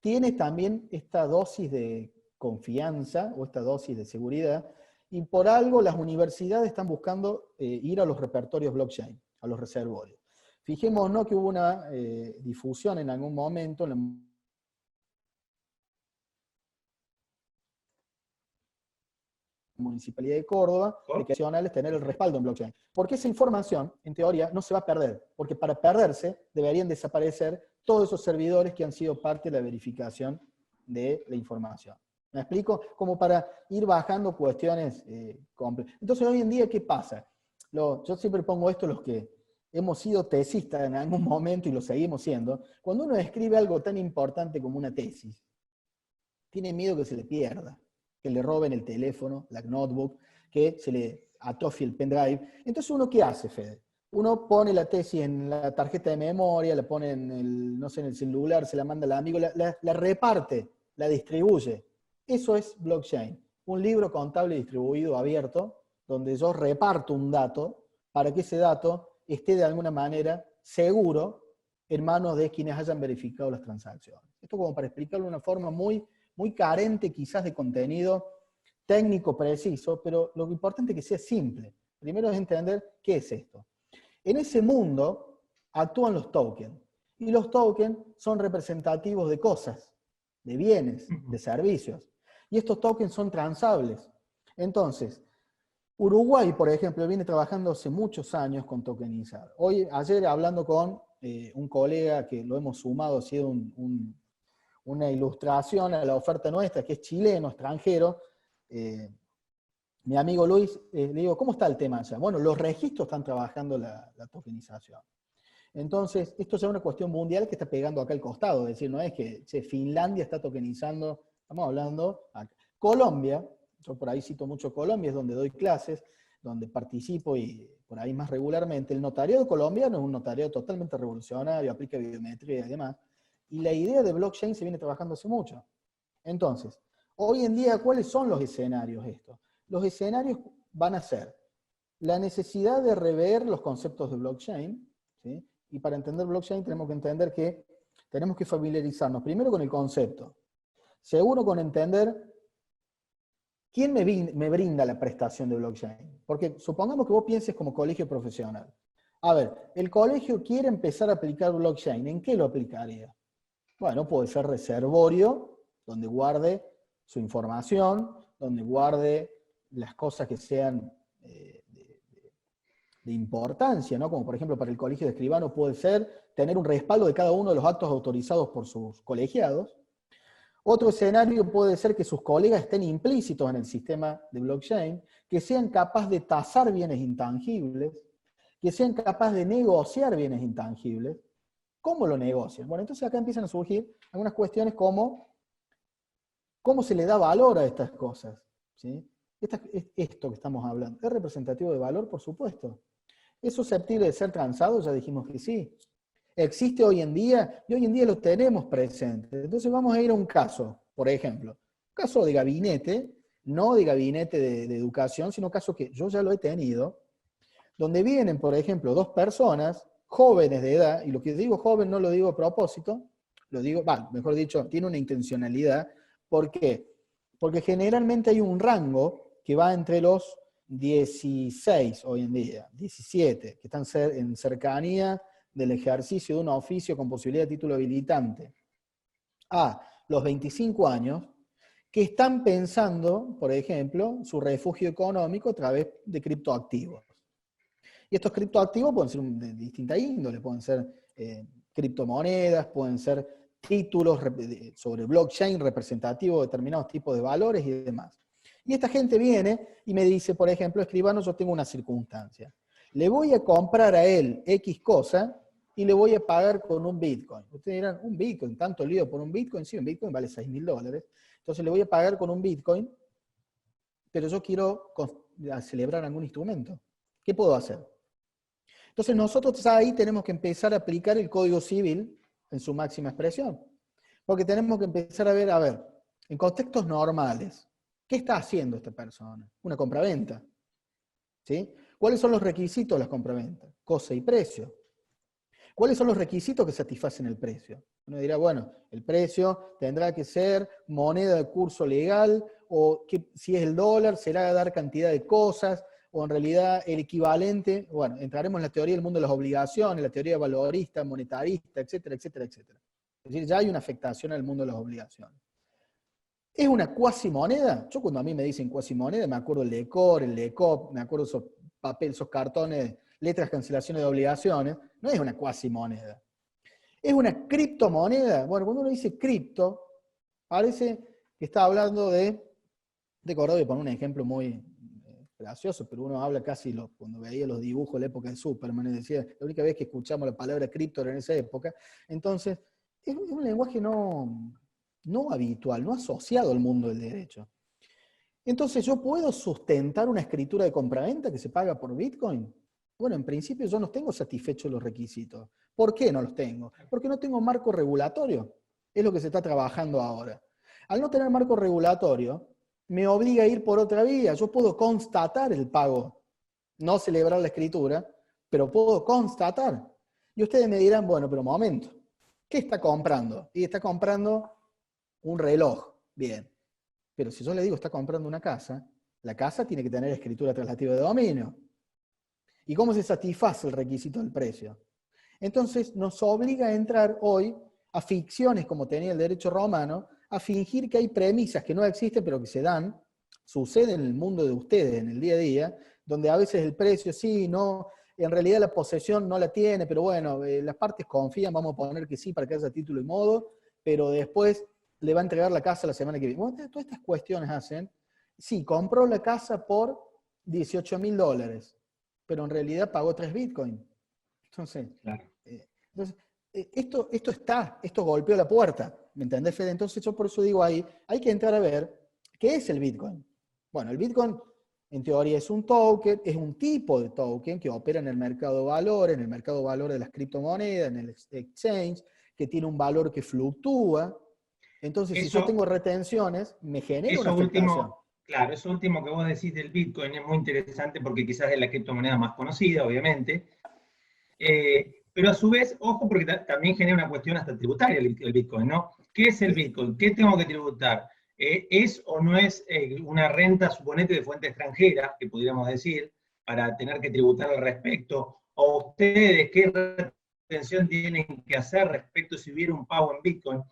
tiene también esta dosis de confianza o esta dosis de seguridad, y por algo las universidades están buscando ir a los repertorios blockchain, a los reservorios. Fijémonos que hubo una difusión en algún momento en la Municipalidad de Córdoba, de que es tener el respaldo en blockchain. Porque esa información, en teoría, no se va a perder, porque para perderse deberían desaparecer todos esos servidores que han sido parte de la verificación de la información. ¿Me explico? Como para ir bajando cuestiones complejas. Entonces, hoy en día, ¿qué pasa? Yo siempre pongo esto, los que hemos sido tesistas en algún momento y lo seguimos siendo, cuando uno escribe algo tan importante como una tesis, tiene miedo que se le pierda, que le roben el teléfono, la notebook, que se le atrofie el pendrive. Entonces, ¿uno qué hace, Fede? Uno pone la tesis en la tarjeta de memoria, la pone en el, no sé, en el celular, se la manda al amigo, la reparte, la distribuye. Eso es blockchain. Un libro contable distribuido, abierto, donde yo reparto un dato para que ese dato esté de alguna manera seguro en manos de quienes hayan verificado las transacciones. Esto como para explicarlo de una forma muy carente quizás de contenido técnico preciso, pero lo importante es que sea simple. Primero es entender qué es esto. En ese mundo actúan los tokens, y los tokens son representativos de cosas, de bienes, de servicios, y estos tokens son transables. Entonces, Uruguay, por ejemplo, viene trabajando hace muchos años con tokenizar. Ayer hablando con un colega que lo hemos sumado, ha sido una ilustración a la oferta nuestra, que es chileno, extranjero, mi amigo Luis, le digo, ¿cómo está el tema allá? Bueno, los registros están trabajando la tokenización. Entonces, esto es una cuestión mundial que está pegando acá al costado, es decir, no es que Finlandia está tokenizando, estamos hablando acá. Colombia, yo por ahí cito mucho Colombia, es donde doy clases, donde participo y por ahí más regularmente. El notariado colombiano es un notariado totalmente revolucionario, aplica biometría y demás, y la idea de blockchain se viene trabajando hace mucho. Entonces, hoy en día, ¿cuáles son los escenarios estos? Los escenarios van a ser la necesidad de rever los conceptos de blockchain, ¿sí? Y para entender blockchain tenemos que entender que tenemos que familiarizarnos primero con el concepto, segundo con entender ¿quién me brinda la prestación de blockchain? Porque supongamos que vos pienses como colegio profesional. A ver, el colegio quiere empezar a aplicar blockchain. ¿En qué lo aplicaría? Bueno, puede ser reservorio, donde guarde su información, donde guarde las cosas que sean de importancia, ¿no? Como por ejemplo para el colegio de escribanos puede ser tener un respaldo de cada uno de los actos autorizados por sus colegiados. Otro escenario puede ser que sus colegas estén implícitos en el sistema de blockchain, que sean capaces de tasar bienes intangibles, que sean capaces de negociar bienes intangibles. ¿Cómo lo negocian? Bueno, entonces acá empiezan a surgir algunas cuestiones como cómo se le da valor a estas cosas, ¿sí? Esto que estamos hablando, ¿es representativo de valor? Por supuesto. ¿Es susceptible de ser transado? Ya dijimos que sí. ¿Existe hoy en día? Y hoy en día lo tenemos presente. Entonces vamos a ir a un caso, por ejemplo, un caso de gabinete, no de gabinete de educación, sino caso que yo ya lo he tenido, donde vienen, por ejemplo, dos personas jóvenes de edad, y lo que digo joven no lo digo a propósito, lo digo, mejor dicho, tiene una intencionalidad. ¿Por qué? Porque generalmente hay un rango que va entre los 16 hoy en día, 17, que están en cercanía del ejercicio de un oficio con posibilidad de título habilitante, a los 25 años, que están pensando, por ejemplo, su refugio económico a través de criptoactivos. Y estos criptoactivos pueden ser de distinta índole, pueden ser criptomonedas, pueden ser títulos sobre blockchain representativos de determinados tipos de valores y demás. Y esta gente viene y me dice, por ejemplo, escribano, yo tengo una circunstancia. Le voy a comprar a él X cosa y le voy a pagar con un Bitcoin. Ustedes dirán, ¿un Bitcoin? ¿Tanto lío por un Bitcoin? Sí, un Bitcoin vale $6.000. Entonces le voy a pagar con un Bitcoin, pero yo quiero celebrar algún instrumento. ¿Qué puedo hacer? Entonces nosotros ahí tenemos que empezar a aplicar el Código Civil en su máxima expresión. Porque tenemos que empezar a ver, en contextos normales, ¿qué está haciendo esta persona? Una compraventa. ¿Sí? ¿Cuáles son los requisitos de las compraventas? Cosa y precio. ¿Cuáles son los requisitos que satisfacen el precio? Uno dirá, bueno, el precio tendrá que ser moneda de curso legal, o que, si es el dólar, será dar cantidad de cosas, o en realidad el equivalente, bueno, entraremos en la teoría del mundo de las obligaciones, la teoría valorista, monetarista, etcétera, etcétera, etcétera. Es decir, ya hay una afectación al mundo de las obligaciones. ¿Es una cuasimoneda? Yo cuando a mí me dicen cuasimoneda, me acuerdo el LECOR, el LECOP, me acuerdo esos papeles, esos cartones, letras, cancelaciones de obligaciones. No es una cuasimoneda. ¿Es una criptomoneda? Bueno, cuando uno dice cripto, parece que está hablando de Córdoba, voy a poner un ejemplo muy gracioso, pero uno habla casi, cuando veía los dibujos de la época de Superman, y decía, la única vez que escuchamos la palabra cripto era en esa época. Entonces, es un lenguaje no habitual, no asociado al mundo del derecho. Entonces, ¿yo puedo sustentar una escritura de compraventa que se paga por Bitcoin? Bueno, en principio yo no tengo satisfechos los requisitos. ¿Por qué no los tengo? Porque no tengo marco regulatorio. Es lo que se está trabajando ahora. Al no tener marco regulatorio, me obliga a ir por otra vía. Yo puedo constatar el pago, no celebrar la escritura, pero puedo constatar. Y ustedes me dirán, bueno, pero un momento, ¿qué está comprando? Y está comprando un reloj. Bien. Pero si yo le digo está comprando una casa, la casa tiene que tener escritura traslativa de dominio. ¿Y cómo se satisface el requisito del precio? Entonces nos obliga a entrar hoy a ficciones como tenía el derecho romano, a fingir que hay premisas que no existen pero que se dan, sucede en el mundo de ustedes, en el día a día, donde a veces el precio sí, no, en realidad la posesión no la tiene, pero bueno, las partes confían, vamos a poner que sí para que haya título y modo, pero después le va a entregar la casa la semana que viene. Bueno, todas estas cuestiones hacen, sí, compró la casa por $18.000, pero en realidad pagó 3 Bitcoin. Entonces, claro. Esto golpeó la puerta, ¿me entendés, Fede? Entonces yo por eso digo ahí, hay que entrar a ver qué es el Bitcoin. Bueno, el Bitcoin en teoría es un token, es un tipo de token que opera en el mercado de valores, en el mercado de valores de las criptomonedas, en el exchange, que tiene un valor que fluctúa. Entonces, si yo tengo retenciones, me genera una afectación. Claro, eso último que vos decís del Bitcoin es muy interesante porque quizás es la criptomoneda más conocida, obviamente. Pero a su vez, ojo, porque también genera una cuestión hasta tributaria el Bitcoin, ¿no? ¿Qué es el Bitcoin? ¿Qué tengo que tributar? ¿Es o no es una renta, suponete, de fuente extranjera, que pudiéramos decir, para tener que tributar al respecto? ¿O ustedes qué retención tienen que hacer respecto si hubiera un pago en Bitcoin?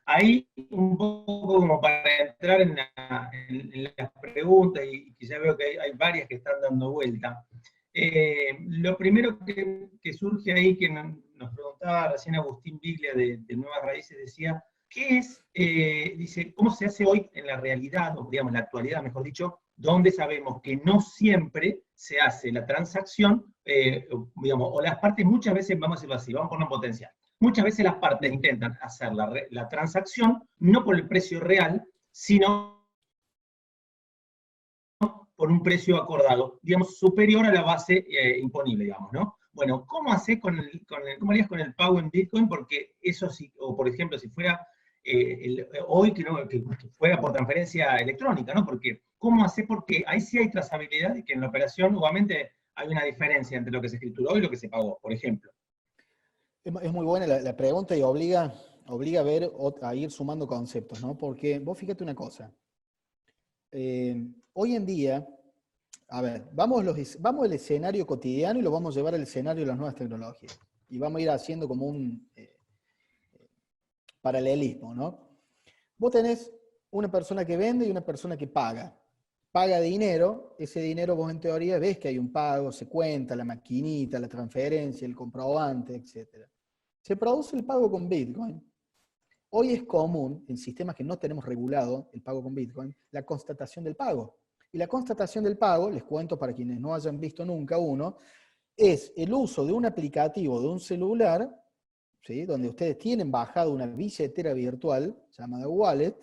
Ahí un poco como para entrar en las preguntas, y que ya veo que hay varias que están dando vuelta. Lo primero que surge ahí, que nos preguntaba recién Agustín Biglia de Nuevas Raíces, decía, ¿qué es, dice, cómo se hace hoy en la realidad, o digamos en la actualidad, mejor dicho, donde sabemos que no siempre se hace la transacción, digamos, o las partes muchas veces, vamos a decirlo así, vamos a poner un potencial. Muchas veces las partes intentan hacer la transacción no por el precio real, sino por un precio acordado, digamos, superior a la base imponible, digamos, ¿no? Bueno, ¿cómo haces cómo harías con el pago en Bitcoin? Porque eso sí, o por ejemplo, si fuera hoy que fuera por transferencia electrónica, ¿no? Porque, ¿cómo haces? Porque ahí sí hay trazabilidad y que en la operación, nuevamente, hay una diferencia entre lo que se escrituró y lo que se pagó, por ejemplo. Es muy buena la pregunta y obliga a ver, a ir sumando conceptos, ¿no? Porque vos fíjate una cosa. Hoy en día, a ver, vamos al escenario cotidiano y lo vamos a llevar al escenario de las nuevas tecnologías. Y vamos a ir haciendo como un paralelismo, ¿no? Vos tenés una persona que vende y una persona que paga. Paga dinero, ese dinero vos en teoría ves que hay un pago, se cuenta, la maquinita, la transferencia, el comprobante, etc. Se produce el pago con Bitcoin. Hoy es común, en sistemas que no tenemos regulado el pago con Bitcoin, la constatación del pago. Y la constatación del pago, les cuento para quienes no hayan visto nunca uno, es el uso de un aplicativo de un celular, ¿sí? Donde ustedes tienen bajado una billetera virtual llamada Wallet,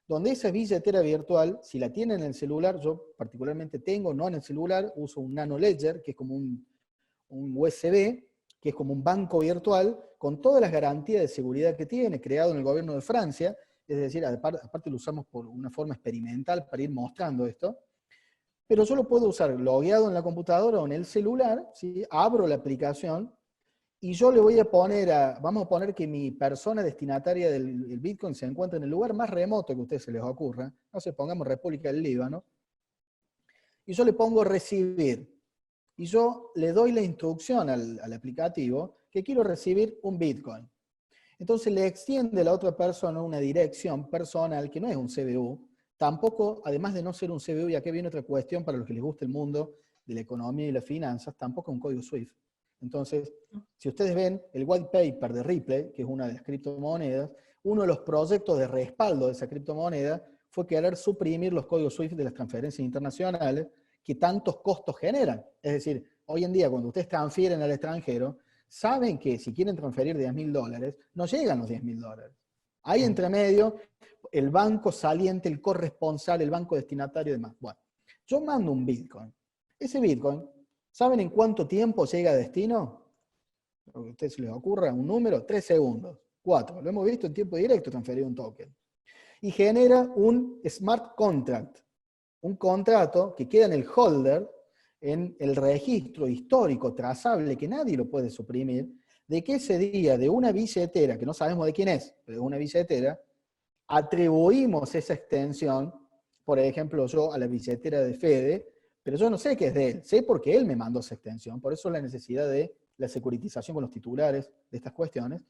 donde esa billetera virtual, si la tienen en el celular, yo particularmente tengo, no en el celular, uso un Nano Ledger, que es como un USB, que es como un banco virtual, con todas las garantías de seguridad que tiene, creado en el gobierno de Francia, es decir, aparte lo usamos por una forma experimental para ir mostrando esto, pero yo lo puedo usar logueado en la computadora o en el celular, ¿sí? Abro la aplicación, y yo le voy a poner vamos a poner que mi persona destinataria del Bitcoin se encuentra en el lugar más remoto que a ustedes se les ocurra, no sé, pongamos República del Líbano, y yo le pongo recibir, y yo le doy la instrucción al aplicativo que quiero recibir un Bitcoin. Entonces le extiende a la otra persona una dirección personal que no es un CBU, tampoco, además de no ser un CBU, y aquí viene otra cuestión para los que les gusta el mundo de la economía y las finanzas, tampoco un código SWIFT. Entonces, si ustedes ven el white paper de Ripple, que es una de las criptomonedas, uno de los proyectos de respaldo de esa criptomoneda fue querer suprimir los códigos SWIFT de las transferencias internacionales que tantos costos generan. Es decir, hoy en día cuando ustedes transfieren al extranjero, saben que si quieren transferir $10.000, no llegan los $10.000. Hay entre medio el banco saliente, el corresponsal, el banco destinatario y demás. Bueno, yo mando un Bitcoin. Ese Bitcoin, ¿saben en cuánto tiempo llega a destino? Lo que a ustedes se les ocurra, un número, 3 segundos, 4. Lo hemos visto en tiempo directo transferir un token. Y genera un smart contract, un contrato que queda en el holder, en el registro histórico trazable, que nadie lo puede suprimir, de que ese día de una billetera, que no sabemos de quién es, pero de una billetera, atribuimos esa extensión, por ejemplo, yo a la billetera de Fede, pero yo no sé que es de él, sé porque él me mandó esa extensión, por eso la necesidad de la securitización con los titulares de estas cuestiones.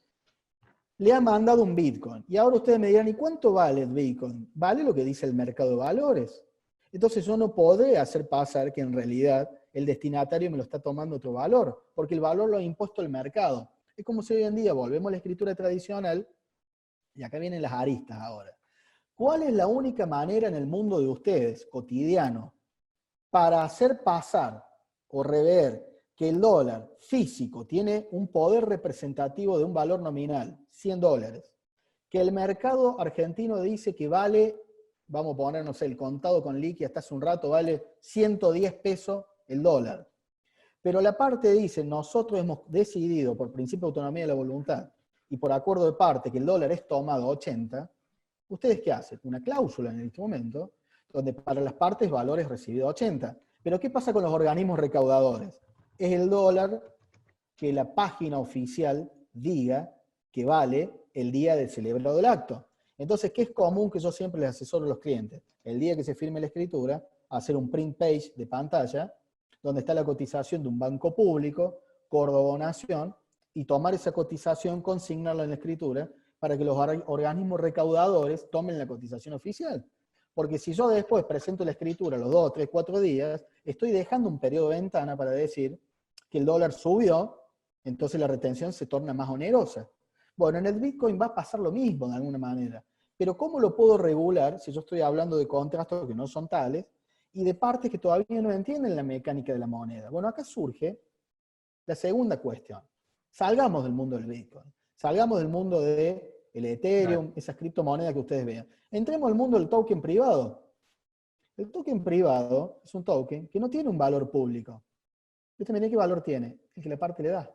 Le ha mandado un Bitcoin. Y ahora ustedes me dirán, ¿y cuánto vale el Bitcoin? Vale lo que dice el mercado de valores. Entonces yo no podré hacer pasar que en realidad el destinatario me lo está tomando otro valor, porque el valor lo ha impuesto el mercado. Es como si hoy en día volvemos a la escritura tradicional, y acá vienen las aristas ahora. ¿Cuál es la única manera en el mundo de ustedes, cotidiano, para hacer pasar o rever que el dólar físico tiene un poder representativo de un valor nominal, $100, que el mercado argentino dice que vale, vamos a poner, no sé, el contado con liqui hasta hace un rato vale 110 pesos el dólar? Pero la parte dice, nosotros hemos decidido por principio de autonomía de la voluntad y por acuerdo de parte que el dólar es tomado a 80, ¿ustedes qué hacen? Una cláusula en este momento, donde para las partes valor es recibido a 80. Pero ¿qué pasa con los organismos recaudadores? Es el dólar que la página oficial diga que vale el día del celebrado del acto. Entonces, ¿qué es común que yo siempre les asesoro a los clientes? El día que se firme la escritura, hacer un print page de pantalla, donde está la cotización de un banco público, cordonación, y tomar esa cotización, consignarla en la escritura, para que los organismos recaudadores tomen la cotización oficial. Porque si yo después presento la escritura a los 2, 3, 4 días, estoy dejando un periodo de ventana para decir que el dólar subió, entonces la retención se torna más onerosa. Bueno, en el Bitcoin va a pasar lo mismo de alguna manera. Pero ¿cómo lo puedo regular si yo estoy hablando de contratos que no son tales y de partes que todavía no entienden la mecánica de la moneda? Bueno, acá surge la segunda cuestión. Salgamos del mundo del Bitcoin. Salgamos del mundo del Ethereum, esas criptomonedas que ustedes vean. Entremos al mundo del token privado. El token privado es un token que no tiene un valor público. Usted me dice qué valor tiene, el que la parte le da,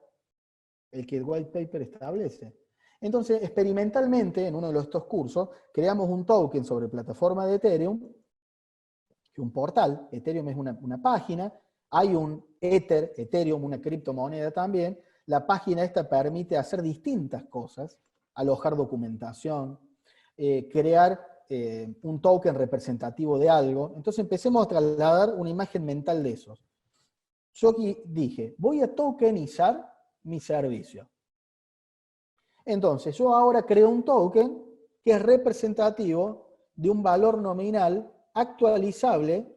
el que el white paper establece. Entonces, experimentalmente, en uno de estos cursos, creamos un token sobre plataforma de Ethereum, que un portal. Ethereum es una página, hay un Ethereum, una criptomoneda también. La página esta permite hacer distintas cosas, alojar documentación, crear un token representativo de algo. Entonces empecemos a trasladar una imagen mental de esos. Yo dije, voy a tokenizar mi servicio. Entonces, yo ahora creo un token que es representativo de un valor nominal actualizable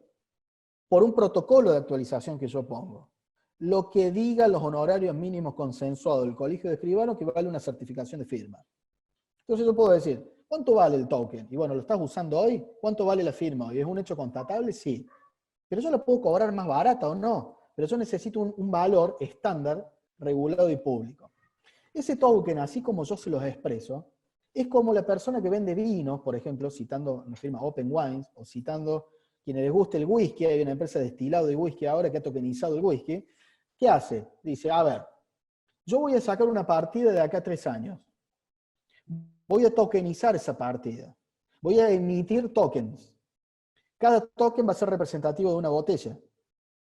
por un protocolo de actualización que yo pongo. Lo que diga los honorarios mínimos consensuados del Colegio de Escribanos que vale una certificación de firma. Entonces yo puedo decir, ¿cuánto vale el token? Y bueno, ¿lo estás usando hoy? ¿Cuánto vale la firma hoy? ¿Es un hecho constatable? Sí. Pero yo la puedo cobrar más barata o no. Pero yo necesito un valor estándar, regulado y público. Ese token, así como yo se los expreso, es como la persona que vende vinos, por ejemplo, citando la firma Open Wines, o citando quienes les guste el whisky, hay una empresa de destilado de whisky ahora que ha tokenizado el whisky. ¿Qué hace? Dice, a ver, yo voy a sacar una partida de acá a 3 años. Voy a tokenizar esa partida. Voy a emitir tokens. Cada token va a ser representativo de una botella.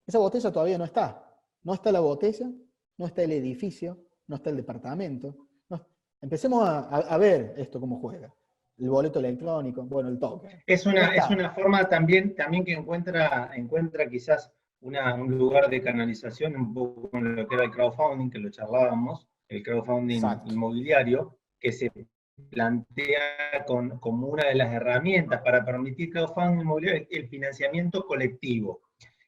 Esa botella todavía no está. No está la botella, no está el edificio, no está el departamento. No. Empecemos a ver esto cómo juega. El boleto electrónico, bueno, el token. Es una forma también que encuentra quizás un lugar de canalización, un poco con lo que era el crowdfunding, que lo charlábamos, el crowdfunding inmobiliario, que se plantea como una de las herramientas para permitir crowdfunding inmobiliario, el financiamiento colectivo.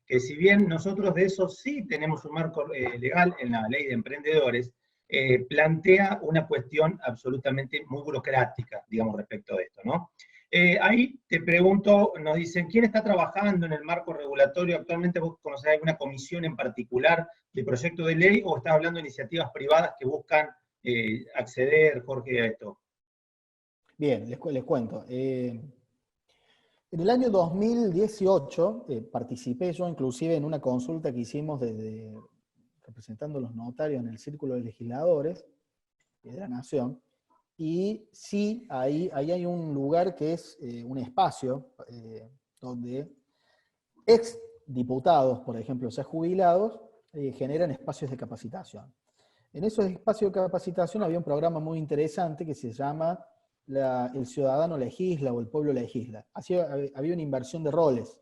Que si bien nosotros de eso sí tenemos un marco legal en la ley de emprendedores, plantea una cuestión absolutamente muy burocrática, digamos, respecto de esto, ¿no? Ahí te pregunto, nos dicen, ¿quién está trabajando en el marco regulatorio actualmente? ¿Vos conocés alguna comisión en particular de proyecto de ley o estás hablando de iniciativas privadas que buscan acceder, Jorge, a esto? Bien, les cuento. En el año 2018 participé yo inclusive en una consulta que hicimos representando a los notarios en el Círculo de Legisladores de la Nación, y sí, ahí hay un lugar que es un espacio donde ex diputados, por ejemplo, o sea, jubilados, generan espacios de capacitación. En esos espacios de capacitación había un programa muy interesante que se llama El Ciudadano Legisla o El Pueblo Legisla. Así había una inversión de roles.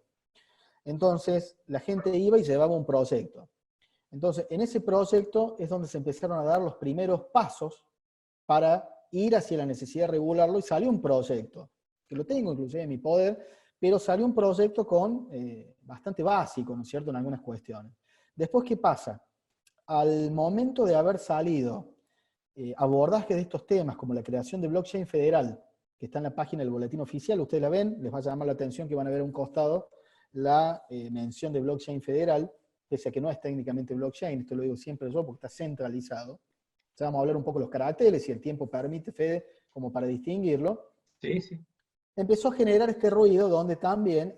Entonces, la gente iba y llevaba un proyecto. Entonces, en ese proyecto es donde se empezaron a dar los primeros pasos para ir hacia la necesidad de regularlo, y salió un proyecto, que lo tengo inclusive en mi poder, pero salió un proyecto bastante básico, ¿no es cierto?, en algunas cuestiones. Después, ¿qué pasa? Al momento de haber salido abordaje de estos temas, como la creación de blockchain federal, que está en la página del boletín oficial, ustedes la ven, les va a llamar la atención que van a ver a un costado la mención de blockchain federal, pese a que no es técnicamente blockchain, esto lo digo siempre yo porque está centralizado. Ya vamos a hablar un poco de los caracteres, si el tiempo permite, Fede, como para distinguirlo. Sí, sí. Empezó a generar este ruido donde también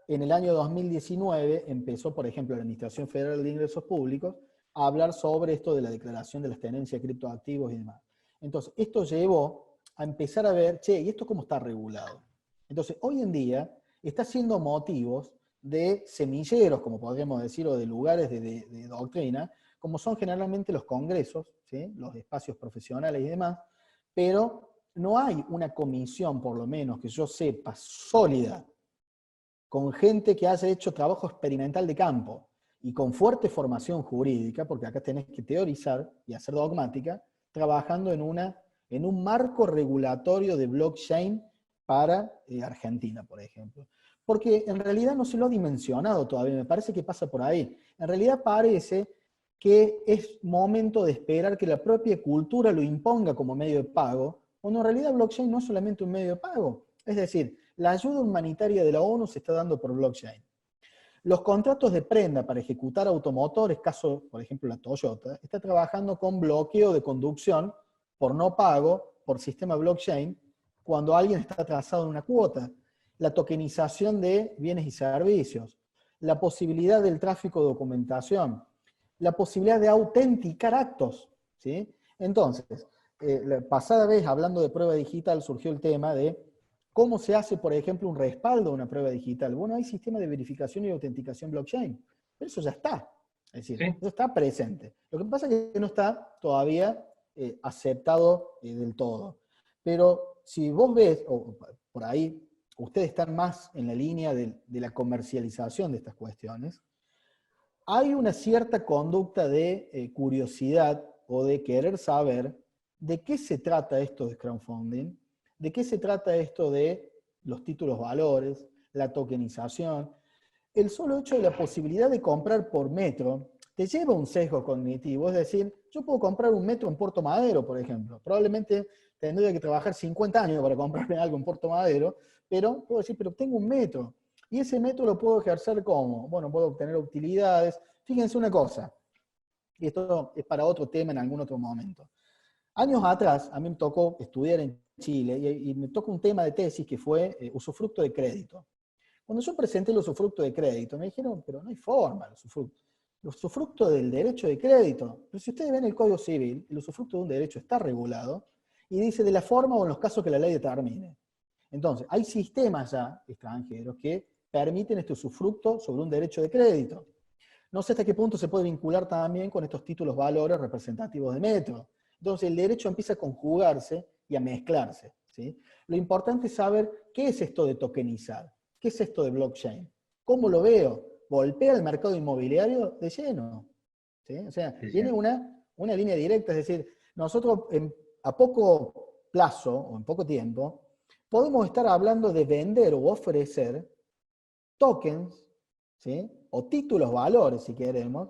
en el año 2019 empezó, por ejemplo, la Administración Federal de Ingresos Públicos a hablar sobre esto de la declaración de las tenencias de criptoactivos y demás. Entonces, esto llevó a empezar a ver, che, ¿y esto cómo está regulado? Entonces, hoy en día está siendo motivos de semilleros, como podríamos decir, o de lugares de doctrina, como son generalmente los congresos, ¿sí?, los espacios profesionales y demás, pero no hay una comisión, por lo menos, que yo sepa, sólida, con gente que haya hecho trabajo experimental de campo y con fuerte formación jurídica, porque acá tenés que teorizar y hacer dogmática, trabajando en un marco regulatorio de blockchain para Argentina, por ejemplo. Porque en realidad no se lo ha dimensionado todavía, me parece que pasa por ahí. En realidad parece que es momento de esperar que la propia cultura lo imponga como medio de pago, cuando en realidad blockchain no es solamente un medio de pago. Es decir, la ayuda humanitaria de la ONU se está dando por blockchain. Los contratos de prenda para ejecutar automotores, caso, por ejemplo, la Toyota, está trabajando con bloqueo de conducción por no pago, por sistema blockchain, cuando alguien está atrasado en una cuota. La tokenización de bienes y servicios, la posibilidad del tráfico de documentación, la posibilidad de autenticar actos, ¿sí? Entonces, la pasada vez, hablando de prueba digital, surgió el tema de cómo se hace, por ejemplo, un respaldo a una prueba digital. Bueno, hay sistemas de verificación y autenticación blockchain, pero eso ya está. Es decir, ¿Sí? eso está presente. Lo que pasa es que no está todavía aceptado del todo. Pero si vos ves, o por ahí, ustedes están más en la línea de la comercialización de estas cuestiones, hay una cierta conducta de curiosidad o de querer saber de qué se trata esto de crowdfunding, de qué se trata esto de los títulos valores, la tokenización. El solo hecho de la posibilidad de comprar por metro te lleva a un sesgo cognitivo, es decir, yo puedo comprar un metro en Puerto Madero, por ejemplo. Probablemente tendría que trabajar 50 años para comprarme algo en Puerto Madero, pero puedo decir, pero tengo un metro. Y ese método lo puedo ejercer como, bueno, puedo obtener utilidades. Fíjense una cosa, y esto es para otro tema en algún otro momento. Años atrás, a mí me tocó estudiar en Chile y me tocó un tema de tesis que fue usufructo de crédito. Cuando yo presenté el usufructo de crédito, me dijeron, pero no hay forma, el usufructo del derecho de crédito. Pero si ustedes ven el Código Civil, el usufructo de un derecho está regulado y dice de la forma o en los casos que la ley determine. Entonces, hay sistemas ya extranjeros que permiten este usufructo sobre un derecho de crédito. No sé hasta qué punto se puede vincular también con estos títulos valores representativos de metro. Entonces, el derecho empieza a conjugarse y a mezclarse, ¿sí? Lo importante es saber qué es esto de tokenizar, qué es esto de blockchain, cómo lo veo, golpea el mercado inmobiliario de lleno, ¿sí? O sea, tiene una línea directa, es decir, nosotros a poco plazo o en poco tiempo podemos estar hablando de vender o ofrecer tokens, ¿sí? O títulos valores, si queremos,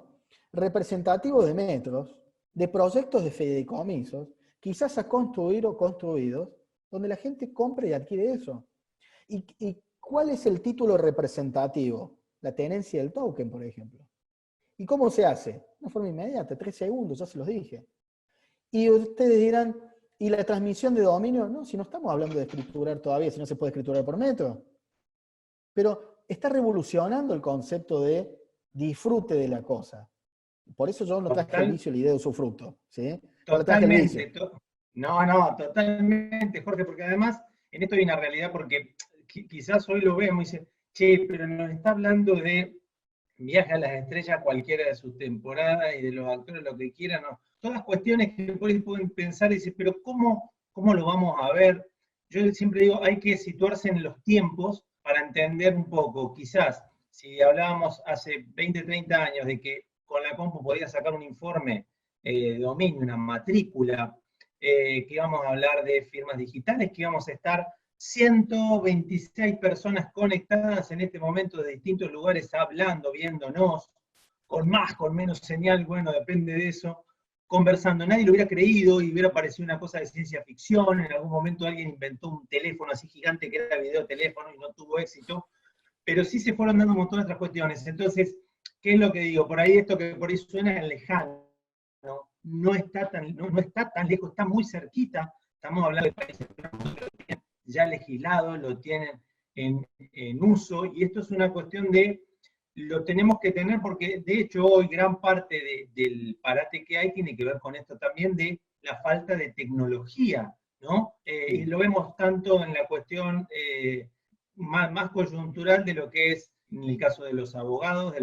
representativos de metros, de proyectos de fideicomisos, quizás a construir o construidos, donde la gente compra y adquiere eso. ¿Y cuál es el título representativo? La tenencia del token, por ejemplo. ¿Y cómo se hace? De una forma inmediata, 3 segundos, ya se los dije. Y ustedes dirán, ¿y la transmisión de dominio? No, si no estamos hablando de escriturar todavía, si no se puede escriturar por metro. Pero está revolucionando el concepto de disfrute de la cosa. Por eso yo no traje el vicio, la idea de usufructo, ¿sí? No le traje el vicio. Totalmente. No, totalmente, Jorge, porque además en esto hay una realidad, porque quizás hoy lo vemos y dice, che, pero nos está hablando de Viaje a las Estrellas, cualquiera de sus temporadas y de los actores, lo que quieran, ¿no? Todas cuestiones que por ahí pueden pensar y decir, pero ¿cómo lo vamos a ver? Yo siempre digo, hay que situarse en los tiempos para entender un poco. Quizás, si hablábamos hace 20, 30 años de que con la compu podías sacar un informe de dominio, una matrícula, que íbamos a hablar de firmas digitales, que íbamos a estar 126 personas conectadas en este momento de distintos lugares hablando, viéndonos, con más, con menos señal, bueno, depende de eso, conversando. Nadie lo hubiera creído y hubiera parecido una cosa de ciencia ficción. En algún momento alguien inventó un teléfono así gigante que era videoteléfono y no tuvo éxito, pero sí se fueron dando un montón de otras cuestiones. Entonces, ¿qué es lo que digo? Por ahí esto que por ahí suena lejano, no está tan lejos, está muy cerquita. Estamos hablando de países que ya legislado, lo tienen en uso, y esto es una cuestión de, lo tenemos que tener porque de hecho hoy gran parte del parate que hay tiene que ver con esto también de la falta de tecnología, ¿no? Y lo vemos tanto en la cuestión más coyuntural de lo que es en el caso de los abogados,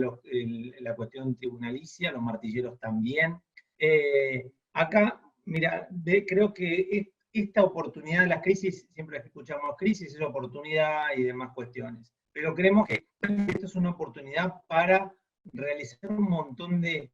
la cuestión tribunalicia, los martilleros también. Acá, mira, creo que esta oportunidad de las crisis, siempre escuchamos crisis, es oportunidad y demás cuestiones, pero creemos que esto es una oportunidad para realizar un montón de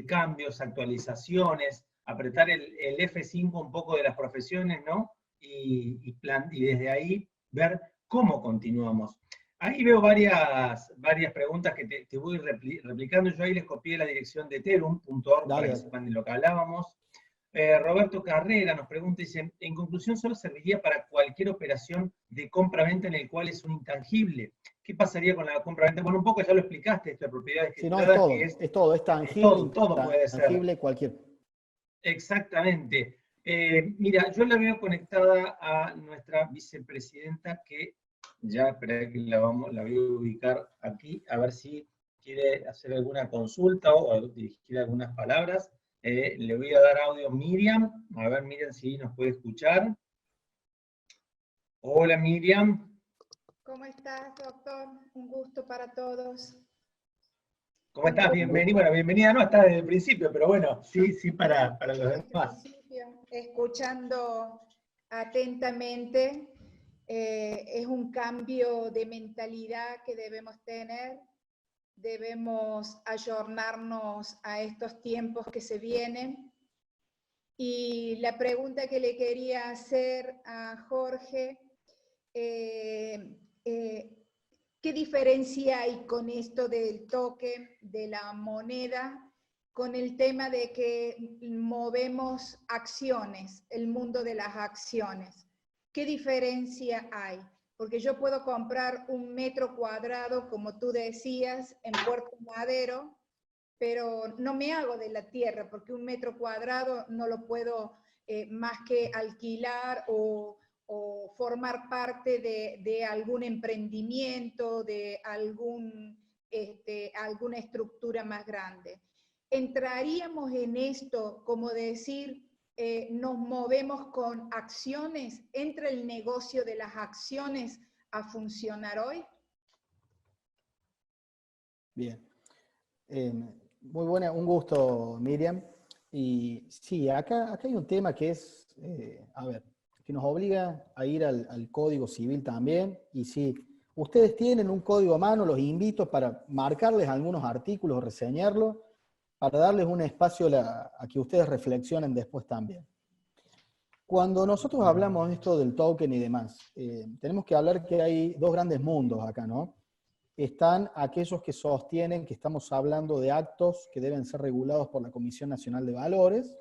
cambios, actualizaciones, apretar el F5 un poco de las profesiones, ¿no? Y desde ahí ver cómo continuamos. Ahí veo varias preguntas que te voy replicando. Yo ahí les copié la dirección de ethereum.org para que sepan de lo que hablábamos. Roberto Carrera nos pregunta, dice, en conclusión, ¿solo serviría para cualquier operación de compra-venta en el cual es un intangible? ¿Qué pasaría con la compra-venta? Bueno, un poco ya lo explicaste, esto de propiedades gestionadas, no, es todo, es tangible, todo puede ser. Cualquier. Exactamente. Mira, yo la veo conectada a nuestra vicepresidenta, que ya esperé que la voy a ubicar aquí, a ver si quiere hacer alguna consulta o dirigir algunas palabras. Le voy a dar audio a Miriam. A ver, Miriam, si nos puede escuchar. Hola, Miriam. ¿Cómo estás, doctor? Un gusto para todos. ¿Cómo estás? Bienvenida. Bueno, bienvenida no, está desde el principio, pero bueno, sí para los demás. Escuchando atentamente, es un cambio de mentalidad que debemos tener. Debemos ayornarnos a estos tiempos que se vienen. Y la pregunta que le quería hacer a Jorge, ¿qué diferencia hay con esto del token, de la moneda, con el tema de que movemos acciones, el mundo de las acciones? ¿Qué diferencia hay? Porque yo puedo comprar 1 metro cuadrado, como tú decías, en Puerto Madero, pero no me hago de la tierra, porque 1 metro cuadrado no lo puedo más que alquilar o formar parte de algún emprendimiento, de alguna estructura más grande. ¿Entraríamos en esto, como decir, nos movemos con acciones? ¿Entra el negocio de las acciones a funcionar hoy? Bien. Muy buena, un gusto, Miriam. Y sí, acá hay un tema que es, que nos obliga a ir al Código Civil también. Y si ustedes tienen un código a mano, los invito para marcarles algunos artículos o reseñarlos, para darles un espacio a que ustedes reflexionen después también. Cuando nosotros hablamos de esto del token y demás, tenemos que hablar que hay dos grandes mundos acá, ¿no? Están aquellos que sostienen que estamos hablando de actos que deben ser regulados por la Comisión Nacional de Valores,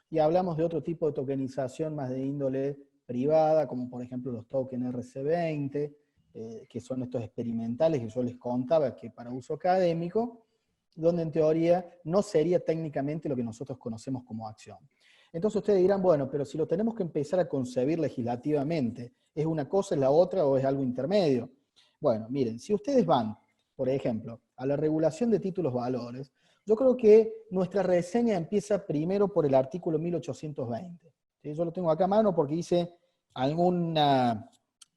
y hablamos de otro tipo de tokenización más de índole privada, como por ejemplo los tokens RC20, que son estos experimentales que yo les contaba que para uso académico, donde en teoría no sería técnicamente lo que nosotros conocemos como acción. Entonces ustedes dirán, bueno, pero si lo tenemos que empezar a concebir legislativamente, ¿es una cosa, es la otra o es algo intermedio? Bueno, miren, si ustedes van, por ejemplo, a la regulación de títulos valores, yo creo que nuestra reseña empieza primero por el artículo 1820. ¿Sí? Yo lo tengo acá a mano porque hice alguna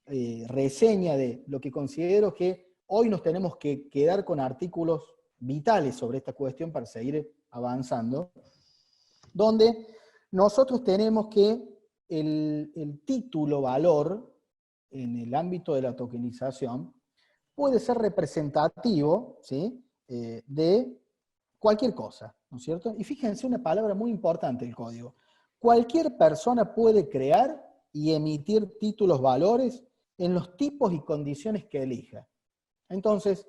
reseña de lo que considero que hoy nos tenemos que quedar con artículos vitales sobre esta cuestión para seguir avanzando, donde nosotros tenemos que el título valor en el ámbito de la tokenización puede ser representativo, ¿sí? De cualquier cosa, ¿no es cierto? Y fíjense una palabra muy importante del código. Cualquier persona puede crear y emitir títulos valores en los tipos y condiciones que elija. Entonces,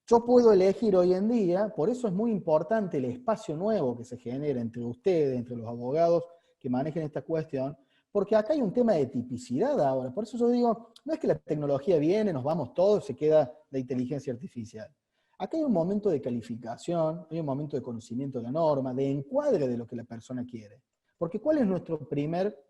yo puedo elegir hoy en día, por eso es muy importante el espacio nuevo que se genera entre ustedes, entre los abogados que manejen esta cuestión, porque acá hay un tema de tipicidad ahora. Por eso yo digo, no es que la tecnología viene, nos vamos todos, se queda la inteligencia artificial. Acá hay un momento de calificación, hay un momento de conocimiento de la norma, de encuadre de lo que la persona quiere. Porque ¿cuál es nuestro primer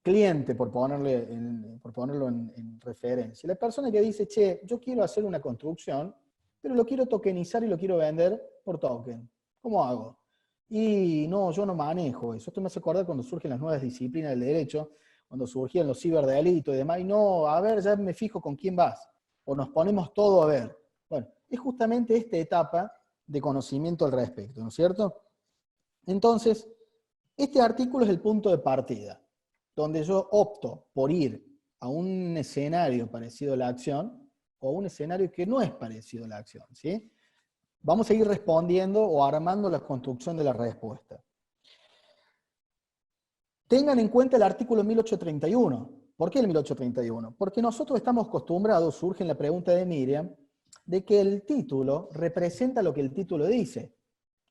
cliente, por ponerlo en referencia? La persona que dice, che, yo quiero hacer una construcción, pero lo quiero tokenizar y lo quiero vender por token. ¿Cómo hago? Y no, yo no manejo eso. Esto me hace acordar cuando surgen las nuevas disciplinas del derecho, cuando surgían los ciberdelitos y demás, y no, a ver, ya me fijo con quién vas, o nos ponemos todo a ver. Bueno, es justamente esta etapa de conocimiento al respecto, ¿no es cierto? Entonces, este artículo es el punto de partida. donde yo opto por ir a un escenario parecido a la acción o a un escenario que no es parecido a la acción, ¿sí? Vamos a ir respondiendo o armando la construcción de la respuesta. Tengan en cuenta el artículo 1831. ¿Por qué el 1831? Porque nosotros estamos acostumbrados, surge en la pregunta de Miriam, de que el título representa lo que el título dice,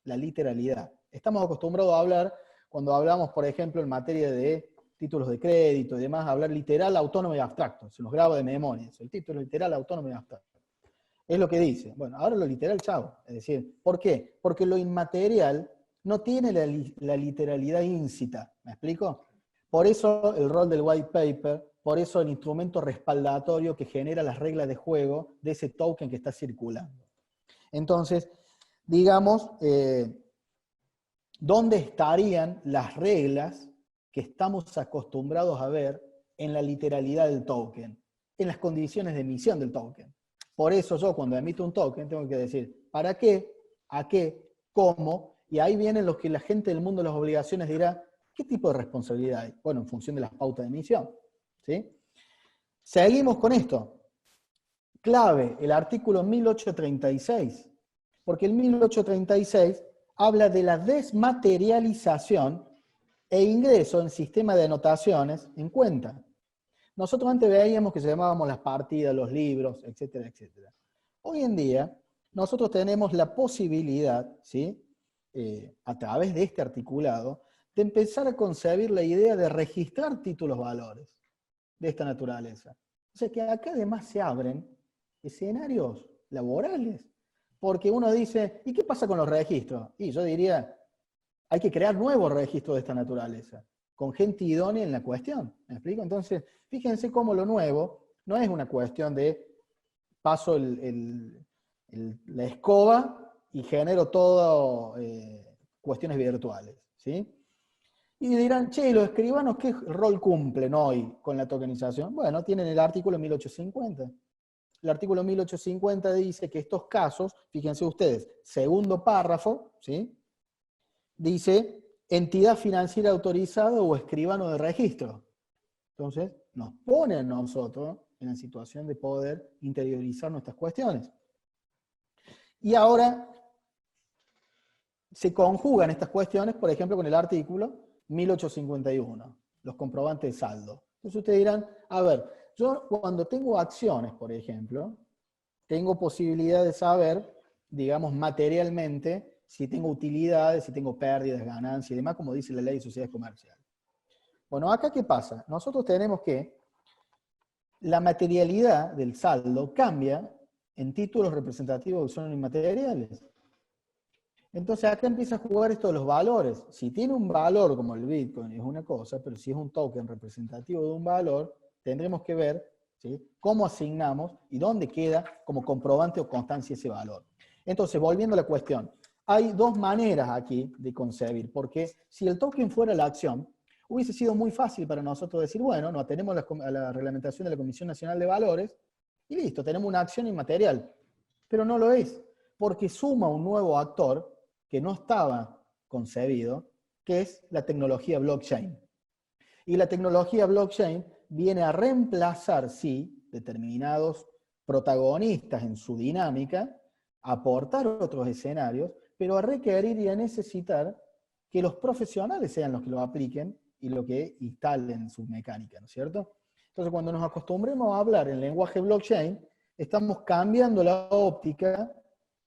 la literalidad. Estamos acostumbrados a hablar, cuando hablamos, por ejemplo, en materia de títulos de crédito y demás, hablar literal, autónomo y abstracto. Se nos graba de memoria eso, el título literal, autónomo y abstracto. Es lo que dice. Bueno, ahora lo literal, chao. Es decir, ¿por qué? Porque lo inmaterial no tiene la literalidad íncita. ¿Me explico? Por eso el rol del white paper, por eso el instrumento respaldatorio que genera las reglas de juego de ese token que está circulando. Entonces, digamos, ¿dónde estarían las reglas que estamos acostumbrados a ver en la literalidad del token? En las condiciones de emisión del token. Por eso yo cuando emito un token tengo que decir, ¿para qué? ¿A qué? ¿Cómo? Y ahí vienen los que la gente del mundo de las obligaciones dirá, ¿qué tipo de responsabilidad hay? Bueno, en función de las pautas de emisión. ¿Sí? Seguimos con esto. Clave, el artículo 1836. Porque el 1836 habla de la desmaterialización e ingreso en sistema de anotaciones en cuenta. Nosotros antes veíamos que se llamábamos las partidas, los libros, etcétera, etcétera. Hoy en día, nosotros tenemos la posibilidad, ¿sí? A través de este articulado, de empezar a concebir la idea de registrar títulos valores de esta naturaleza. O sea que acá además se abren escenarios laborales. Porque uno dice, ¿y qué pasa con los registros? Y yo diría, hay que crear nuevos registros de esta naturaleza, con gente idónea en la cuestión. ¿Me explico? Entonces, fíjense cómo lo nuevo no es una cuestión de paso la escoba y genero todo cuestiones virtuales. ¿Sí? Y dirán, che, ¿los escribanos qué rol cumplen hoy con la tokenización? Bueno, tienen el artículo 1850. El artículo 1850 dice que estos casos, fíjense ustedes, segundo párrafo, ¿sí? Dice, entidad financiera autorizada o escribano de registro. Entonces, nos pone a nosotros en la situación de poder interiorizar nuestras cuestiones. Y ahora se conjugan estas cuestiones, por ejemplo, con el artículo 1851, los comprobantes de saldo. Entonces ustedes dirán, a ver, yo cuando tengo acciones, por ejemplo, tengo posibilidad de saber, digamos, materialmente, si tengo utilidades, si tengo pérdidas, ganancias y demás, como dice la ley de sociedades comerciales. Bueno, acá ¿qué pasa? Nosotros tenemos que la materialidad del saldo cambia en títulos representativos que son inmateriales. Entonces acá empieza a jugar esto de los valores. Si tiene un valor como el Bitcoin es una cosa, pero si es un token representativo de un valor, tendremos que ver, ¿sí?, cómo asignamos y dónde queda como comprobante o constancia ese valor. Entonces, volviendo a la cuestión, hay dos maneras aquí de concebir, porque si el token fuera la acción, hubiese sido muy fácil para nosotros decir, bueno, nos atenemos a la reglamentación de la Comisión Nacional de Valores y listo, tenemos una acción inmaterial. Pero no lo es, porque suma un nuevo actor que no estaba concebido, que es la tecnología blockchain. Y la tecnología blockchain viene a reemplazar, sí, determinados protagonistas en su dinámica, a aportar otros escenarios, pero a requerir y a necesitar que los profesionales sean los que lo apliquen y lo que instalen su mecánica, ¿no es cierto? Entonces, cuando nos acostumbremos a hablar en lenguaje blockchain, estamos cambiando la óptica,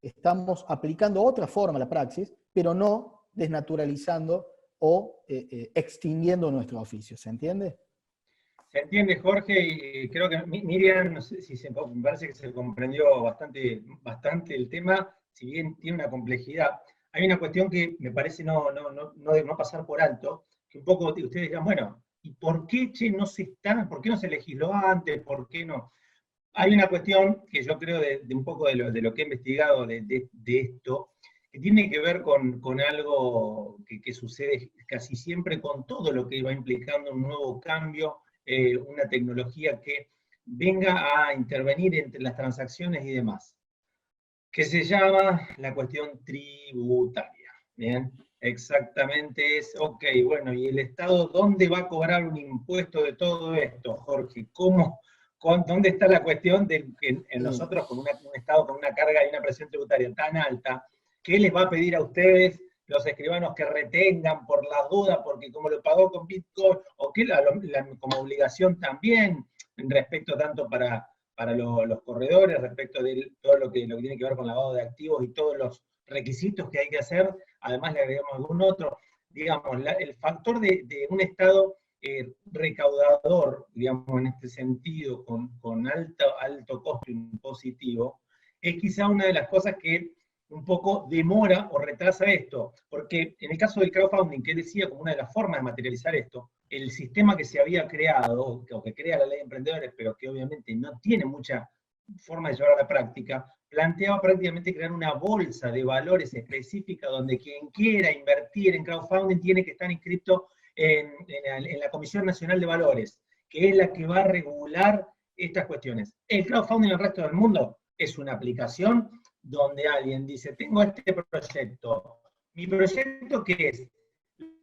estamos aplicando otra forma a la praxis, pero no desnaturalizando o extinguiendo nuestro oficio. ¿Se entiende? Se entiende, Jorge, y creo que Miriam, no sé si me parece que se comprendió bastante el tema, si bien tiene una complejidad. Hay una cuestión que me parece no pasar por alto, que un poco ustedes dirán, bueno, ¿y por qué, por qué no se legisló antes? ¿Por qué no? Hay una cuestión que yo creo de un poco de lo que he investigado de esto, que tiene que ver con algo que sucede casi siempre con todo lo que va implicando un nuevo cambio, una tecnología que venga a intervenir entre las transacciones y demás, que se llama la cuestión tributaria. ¿Bien? Exactamente es, ok, bueno, ¿y el Estado dónde va a cobrar un impuesto de todo esto, Jorge? ¿Dónde está la cuestión de que en nosotros con un Estado con una carga y una presión tributaria tan alta, qué les va a pedir a ustedes los escribanos que retengan por las dudas, porque como lo pagó con Bitcoin, o que como obligación también, respecto tanto para los corredores, respecto de todo lo que tiene que ver con lavado de activos y todos los requisitos que hay que hacer? Además le agregamos algún otro, digamos, el factor de un Estado recaudador, digamos, en este sentido, con alto costo impositivo, es quizá una de las cosas que un poco demora o retrasa esto, porque en el caso del crowdfunding, que decía como una de las formas de materializar esto, el sistema que se había creado, o que crea la ley de emprendedores, pero que obviamente no tiene mucha forma de llevar a la práctica, planteaba prácticamente crear una bolsa de valores específica donde quien quiera invertir en crowdfunding tiene que estar inscrito en la Comisión Nacional de Valores, que es la que va a regular estas cuestiones. El crowdfunding en el resto del mundo es una aplicación donde alguien dice, tengo este proyecto. ¿Mi proyecto qué es?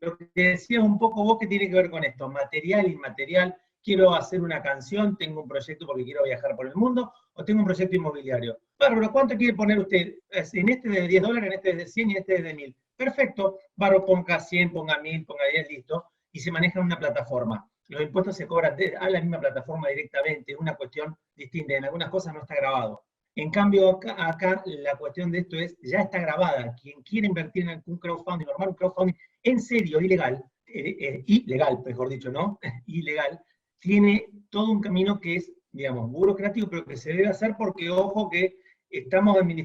Lo que decías un poco vos que tiene que ver con esto, material, inmaterial. Quiero hacer una canción, tengo un proyecto porque quiero viajar por el mundo, o tengo un proyecto inmobiliario. Bárbaro, ¿cuánto quiere poner usted? En este de $10, en este de 100 y en este de 1000. Perfecto, Bárbaro, ponga 100, ponga 1000, ponga 10, listo, y se maneja en una plataforma. Los impuestos se cobran a la misma plataforma directamente, es una cuestión distinta, en algunas cosas no está grabado. En cambio, acá la cuestión de esto es, ya está grabada. Quien quiere invertir en un crowdfunding, normal, un crowdfunding en serio, ilegal, mejor dicho, ¿no? Ilegal, tiene todo un camino que es, digamos, burocrático, pero que se debe hacer porque, ojo, que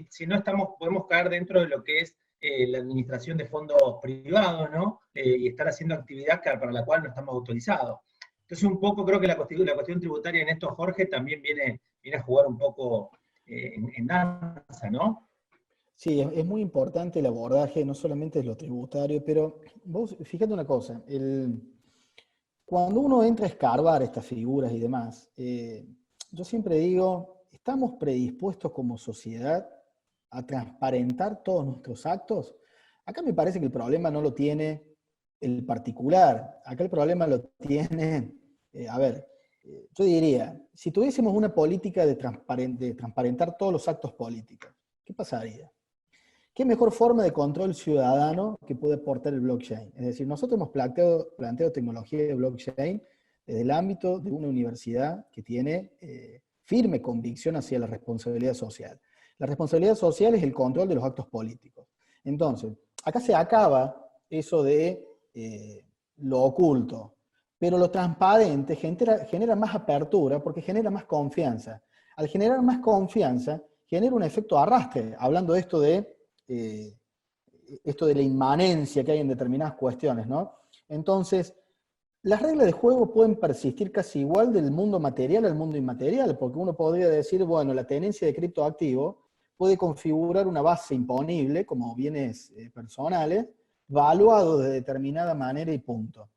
si no podemos caer dentro de lo que es la administración de fondos privados, ¿no? Y estar haciendo actividad para la cual no estamos autorizados. Entonces, un poco creo que la cuestión tributaria en esto, Jorge, también viene a jugar un poco en danza, ¿no? Sí, es muy importante el abordaje, no solamente de lo tributario, pero vos fíjate una cosa, cuando uno entra a escarbar estas figuras y demás, yo siempre digo, ¿estamos predispuestos como sociedad a transparentar todos nuestros actos? Acá me parece que el problema no lo tiene el particular, acá el problema lo tiene, yo diría, si tuviésemos una política de transparentar todos los actos políticos, ¿qué pasaría? ¿Qué mejor forma de control ciudadano que puede aportar el blockchain? Es decir, nosotros hemos planteado tecnología de blockchain desde el ámbito de una universidad que tiene firme convicción hacia la responsabilidad social. La responsabilidad social es el control de los actos políticos. Entonces, acá se acaba eso de lo oculto, pero lo transparente genera más apertura porque genera más confianza. Al generar más confianza, genera un efecto arrastre, hablando de esto de la inmanencia que hay en determinadas cuestiones, ¿no? Entonces, las reglas de juego pueden persistir casi igual del mundo material al mundo inmaterial, porque uno podría decir, bueno, la tenencia de criptoactivos puede configurar una base imponible, como bienes personales, valuados de determinada manera y punto.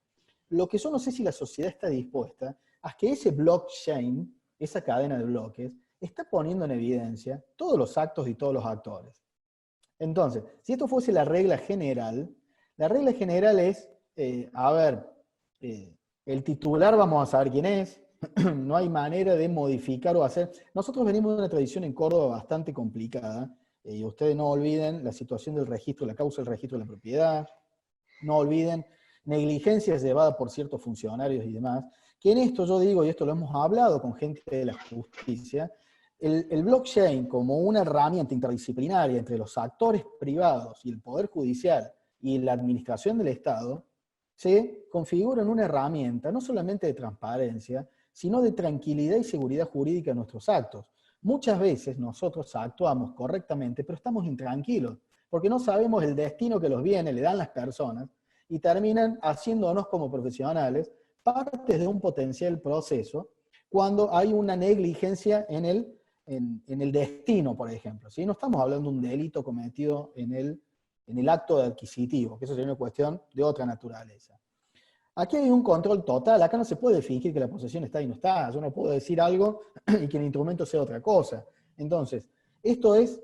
Lo que yo no sé si la sociedad está dispuesta a que ese blockchain, esa cadena de bloques, está poniendo en evidencia todos los actos y todos los actores. Entonces, si esto fuese la regla general es, el titular vamos a saber quién es, no hay manera de modificar o hacer. Nosotros venimos de una tradición en Córdoba bastante complicada, y ustedes no olviden la situación del registro, la causa del registro de la propiedad, no olviden negligencias llevadas por ciertos funcionarios y demás, que en esto yo digo, y esto lo hemos hablado con gente de la justicia, el blockchain como una herramienta interdisciplinaria entre los actores privados y el Poder Judicial y la administración del Estado, se configura en una herramienta no solamente de transparencia, sino de tranquilidad y seguridad jurídica en nuestros actos. Muchas veces nosotros actuamos correctamente, pero estamos intranquilos, porque no sabemos el destino que los viene, le dan las personas, y terminan haciéndonos como profesionales partes de un potencial proceso cuando hay una negligencia en el destino, por ejemplo. ¿Sí? No estamos hablando de un delito cometido en el acto adquisitivo, que eso sería una cuestión de otra naturaleza. Aquí hay un control total, acá no se puede fingir que la posesión está y no está, yo no puedo decir algo y que el instrumento sea otra cosa. Entonces, esto es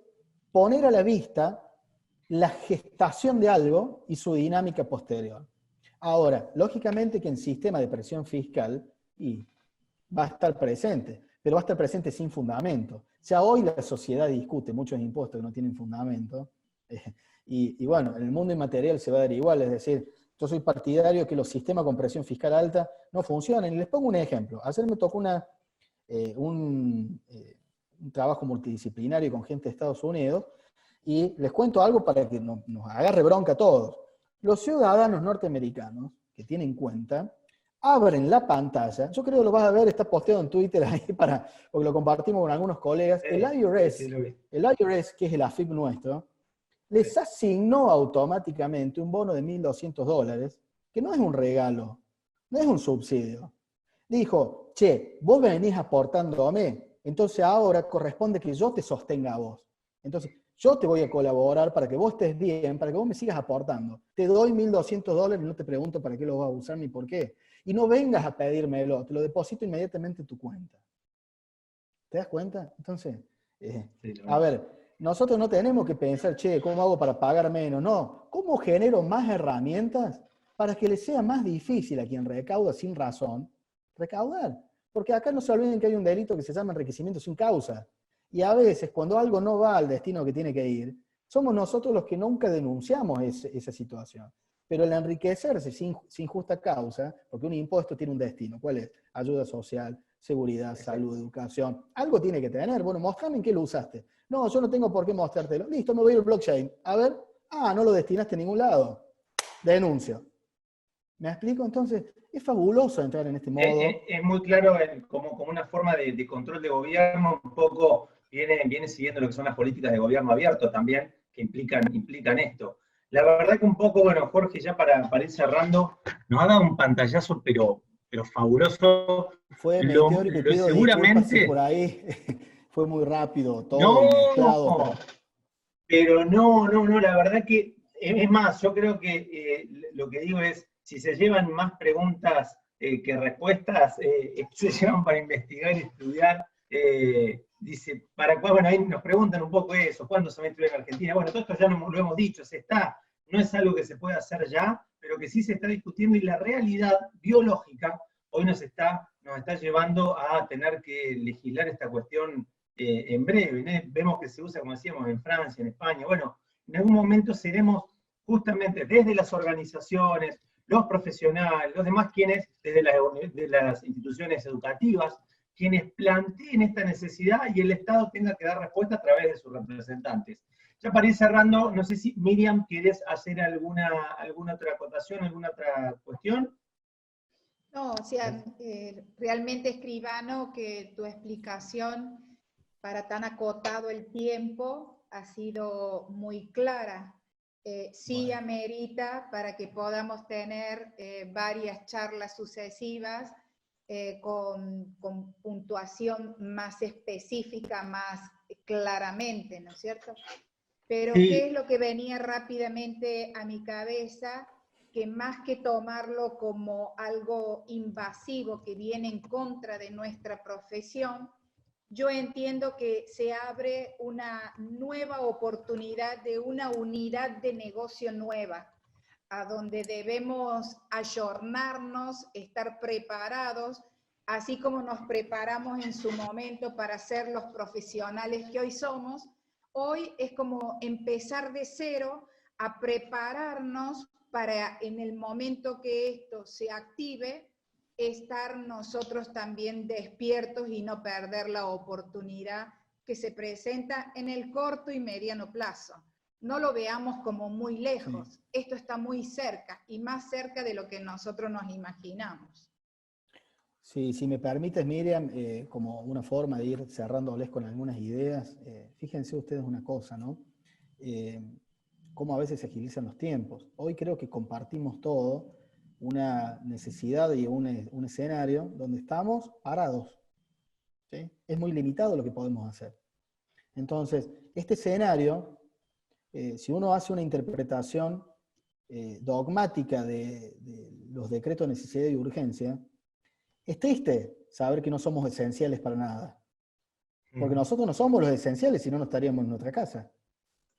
poner a la vista la gestación de algo y su dinámica posterior. Ahora, lógicamente que en sistema de presión fiscal va a estar presente, pero va a estar presente sin fundamento. Ya hoy la sociedad discute muchos impuestos que no tienen fundamento, y bueno, en el mundo inmaterial se va a dar igual, es decir, yo soy partidario que los sistemas con presión fiscal alta no funcionen. Y les pongo un ejemplo. Ayer me tocó un trabajo multidisciplinario con gente de Estados Unidos, y les cuento algo para que nos agarre bronca a todos. Los ciudadanos norteamericanos que tienen cuenta, abren la pantalla, yo creo que lo vas a ver, está posteado en Twitter ahí, porque lo compartimos con algunos colegas. El IRS, que es el AFIP nuestro, les asignó automáticamente un bono de $1.200, que no es un regalo, no es un subsidio. Dijo, che, vos venís aportándome, entonces ahora corresponde que yo te sostenga a vos. Entonces, yo te voy a colaborar para que vos estés bien, para que vos me sigas aportando. Te doy $1.200 y no te pregunto para qué lo vas a usar ni por qué. Y no vengas a pedírmelo, te lo deposito inmediatamente en tu cuenta. ¿Te das cuenta? Entonces, a ver, nosotros no tenemos que pensar, che, ¿cómo hago para pagar menos? No, ¿cómo genero más herramientas para que le sea más difícil a quien recauda sin razón recaudar? Porque acá no se olviden que hay un delito que se llama enriquecimiento sin causa. Y a veces, cuando algo no va al destino que tiene que ir, somos nosotros los que nunca denunciamos esa situación. Pero el enriquecerse sin justa causa, porque un impuesto tiene un destino, ¿cuál es? Ayuda social, seguridad, salud, educación. Algo tiene que tener. Bueno, mostrame en qué lo usaste. No, yo no tengo por qué mostrártelo. Listo, me voy al blockchain. A ver, no lo destinaste a ningún lado. Denuncio. ¿Me explico? Entonces, es fabuloso entrar en este modo. Es muy claro como una forma de control de gobierno, un poco viene siguiendo lo que son las políticas de gobierno abierto también, que implican esto. La verdad que un poco, bueno, Jorge, ya para ir cerrando, nos ha dado un pantallazo, pero fabuloso. Fue meteórico y pido seguramente por ahí. Fue muy rápido todo. No, pero no, la verdad que, es más, yo creo que lo que digo es, si se llevan más preguntas que respuestas, se llevan para investigar y estudiar. Dice, ¿para cuándo? Bueno, ahí nos preguntan un poco eso, ¿cuándo se va a estudiar en Argentina? Bueno, todo esto ya lo hemos dicho, no es algo que se pueda hacer ya, pero que sí se está discutiendo, y la realidad biológica hoy nos está llevando a tener que legislar esta cuestión en breve, ¿no? Vemos que se usa, como decíamos, en Francia, en España. Bueno, en algún momento seremos justamente desde las organizaciones, los profesionales, los demás quienes, desde las instituciones educativas, quienes planteen esta necesidad y el Estado tenga que dar respuesta a través de sus representantes. Ya para ir cerrando, no sé si Miriam, ¿quieres hacer alguna otra acotación, alguna otra cuestión? No, o sea, realmente, escribano, que tu explicación para tan acotado el tiempo ha sido muy clara. Sí, bueno, amerita para que podamos tener varias charlas sucesivas con puntuación más específica, más claramente, ¿no es cierto? Pero sí, ¿qué es lo que venía rápidamente a mi cabeza? Que más que tomarlo como algo invasivo que viene en contra de nuestra profesión, yo entiendo que se abre una nueva oportunidad de una unidad de negocio nueva, a donde debemos ayornarnos, estar preparados, así como nos preparamos en su momento para ser los profesionales que hoy somos. Hoy es como empezar de cero a prepararnos para, en el momento que esto se active, estar nosotros también despiertos y no perder la oportunidad que se presenta en el corto y mediano plazo. No lo veamos como muy lejos, sí, esto está muy cerca, y más cerca de lo que nosotros nos imaginamos. Sí, si me permites, Miriam, como una forma de ir cerrándoles con algunas ideas, fíjense ustedes una cosa, ¿no? Cómo a veces se agilizan los tiempos. Hoy creo que compartimos todo una necesidad y un escenario donde estamos parados, ¿sí? Es muy limitado lo que podemos hacer. Entonces, este escenario, si uno hace una interpretación dogmática de los decretos de necesidad y urgencia, es triste saber que no somos esenciales para nada. Porque nosotros no somos los esenciales, si no, no estaríamos en nuestra casa.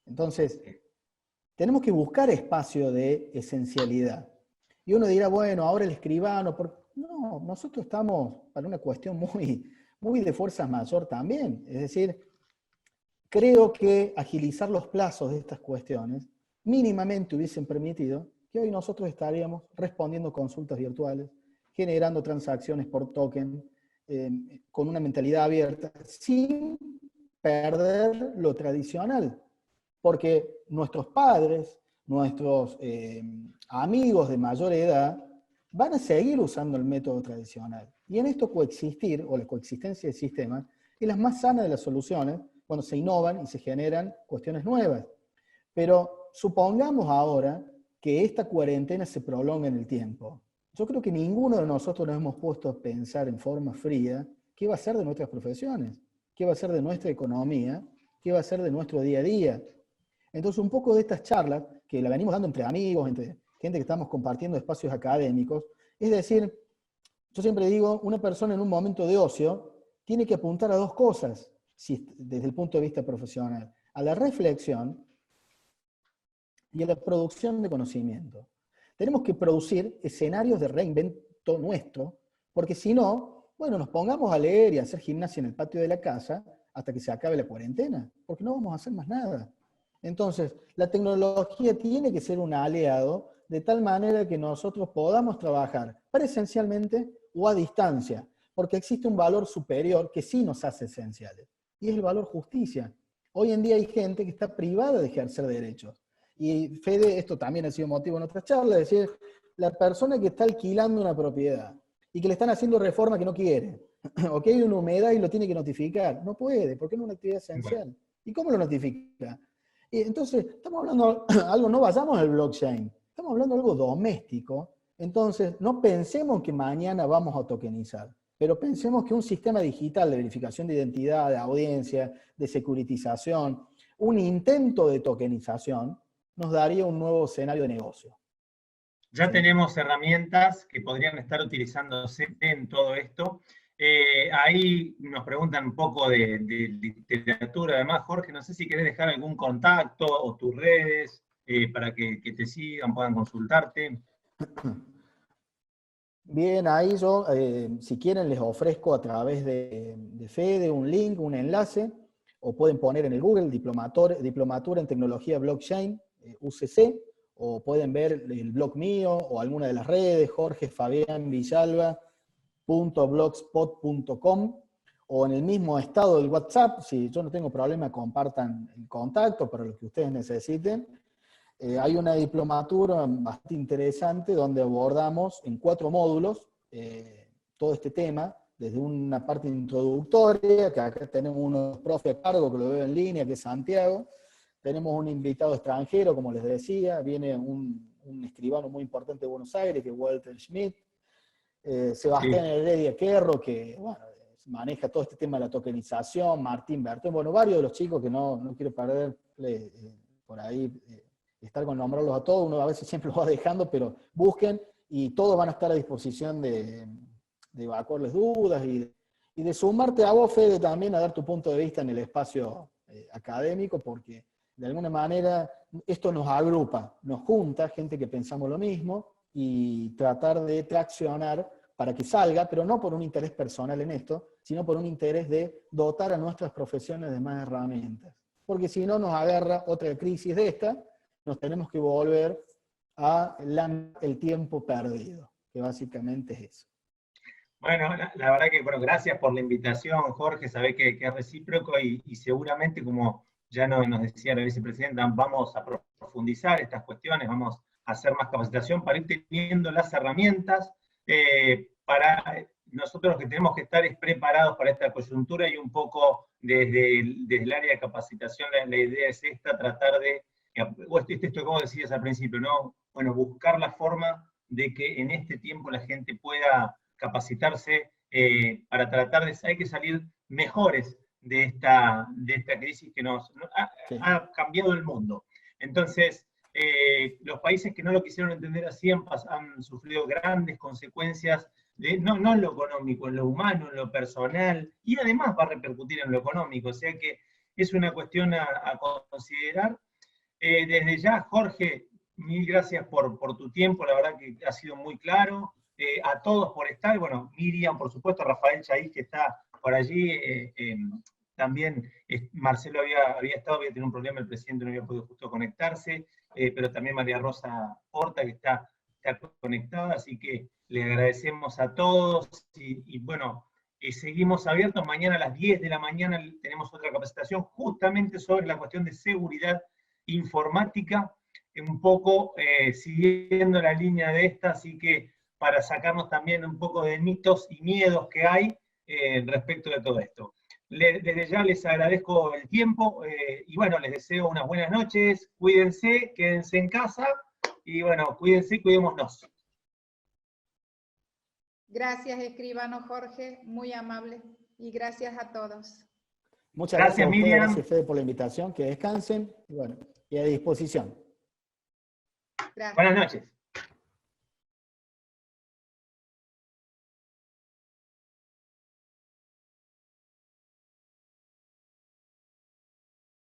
Entonces, tenemos que buscar espacio de esencialidad. Y uno dirá, bueno, ahora el escribano, no, nosotros estamos para una cuestión muy de fuerza mayor también. Es decir, creo que agilizar los plazos de estas cuestiones mínimamente hubiesen permitido que hoy nosotros estaríamos respondiendo consultas virtuales, generando transacciones por token, con una mentalidad abierta, sin perder lo tradicional. Porque nuestros padres, nuestros amigos de mayor edad, van a seguir usando el método tradicional. Y en esto coexistir, o la coexistencia de sistemas, es la más sana de las soluciones cuando se innovan y se generan cuestiones nuevas. Pero supongamos ahora que esta cuarentena se prolonga en el tiempo. Yo creo que ninguno de nosotros nos hemos puesto a pensar en forma fría qué va a ser de nuestras profesiones, qué va a ser de nuestra economía, qué va a ser de nuestro día a día. Entonces, un poco de estas charlas, que la venimos dando entre amigos, entre gente que estamos compartiendo espacios académicos, es decir, yo siempre digo, una persona en un momento de ocio tiene que apuntar a dos cosas, desde el punto de vista profesional, a la reflexión y a la producción de conocimiento. Tenemos que producir escenarios de reinvento nuestro, porque si no, bueno, nos pongamos a leer y a hacer gimnasia en el patio de la casa hasta que se acabe la cuarentena, porque no vamos a hacer más nada. Entonces, la tecnología tiene que ser un aliado de tal manera que nosotros podamos trabajar presencialmente o a distancia, porque existe un valor superior que sí nos hace esenciales, y es el valor justicia. Hoy en día hay gente que está privada de ejercer derechos. Y Fede, esto también ha sido motivo en otras charlas, es decir, la persona que está alquilando una propiedad y que le están haciendo reforma que no quiere, o que hay una humedad y lo tiene que notificar, no puede, porque no es una actividad esencial. ¿Y cómo lo notifica? Y entonces, estamos hablando de algo, no vayamos al blockchain, estamos hablando de algo doméstico, entonces no pensemos que mañana vamos a tokenizar, pero pensemos que un sistema digital de verificación de identidad, de audiencia, de securitización, un intento de tokenización, nos daría un nuevo escenario de negocio. Ya ¿Sí? tenemos herramientas que podrían estar utilizándose en todo esto. Ahí nos preguntan un poco de literatura, además, Jorge, no sé si querés dejar algún contacto o tus redes para que te sigan, puedan consultarte. Bien, ahí yo, si quieren, les ofrezco a través de Fede un link, un enlace, o pueden poner en el Google Diplomatura en Tecnología Blockchain, UCC, o pueden ver el blog mío o alguna de las redes, jorgefabianvillalba.blogspot.com, o en el mismo estado del WhatsApp, si yo no tengo problema, compartan el contacto para lo que ustedes necesiten. Hay una diplomatura bastante interesante donde abordamos en 4 módulos todo este tema, desde una parte introductoria, que acá tenemos unos profes a cargo que lo veo en línea, que es Santiago. Tenemos un invitado extranjero, como les decía, viene un escribano muy importante de Buenos Aires, que es Walter Schmidt. Sebastián Heredia Querro, que bueno, maneja todo este tema de la tokenización, Martín Bertón, bueno, varios de los chicos que no quiero perder por ahí, estar con nombrarlos a todos, uno a veces siempre los va dejando, pero busquen y todos van a estar a disposición de evacuarles dudas y de sumarte a vos, Fede, también a dar tu punto de vista en el espacio académico, porque de alguna manera esto nos agrupa, nos junta gente que pensamos lo mismo y tratar de traccionar para que salga, pero no por un interés personal en esto, sino por un interés de dotar a nuestras profesiones de más herramientas. Porque si no nos agarra otra crisis de esta, nos tenemos que volver a el tiempo perdido, que básicamente es eso. Bueno, la verdad que, bueno, gracias por la invitación, Jorge, sabés que es recíproco y seguramente, como ya nos decía la vicepresidenta, vamos a profundizar estas cuestiones, vamos a hacer más capacitación para ir teniendo las herramientas para nosotros que tenemos que estar preparados para esta coyuntura y un poco desde el área de capacitación la idea es esta, tratar de, esto como decías al principio, ¿no? Bueno, buscar la forma de que en este tiempo la gente pueda capacitarse para tratar de, hay que salir mejores de esta crisis que ha cambiado el mundo. Entonces, los países que no lo quisieron entender así han sufrido grandes consecuencias, no en lo económico, en lo humano, en lo personal, y además va a repercutir en lo económico, o sea que es una cuestión a considerar. Desde ya, Jorge, mil gracias por tu tiempo, la verdad que ha sido muy claro. A todos por estar, bueno, Miriam, por supuesto, Rafael Chaís, que está por allí, también Marcelo había estado, había tenido un problema, el presidente no había podido justo conectarse, pero también María Rosa Horta, que está conectada, así que le agradecemos a todos, y bueno, seguimos abiertos. Mañana a las 10 de la mañana tenemos otra capacitación justamente sobre la cuestión de seguridad informática, un poco siguiendo la línea de esta, así que para sacarnos también un poco de mitos y miedos que hay respecto de todo esto. Desde ya les agradezco el tiempo y bueno, les deseo unas buenas noches, cuídense, quédense en casa y bueno, cuídense y cuidémonos. Gracias, escribano Jorge, muy amable, y gracias a todos. Muchas gracias a ustedes, Miriam. gracias Fede por la invitación, que descansen, y bueno, y a disposición. Gracias. Buenas noches.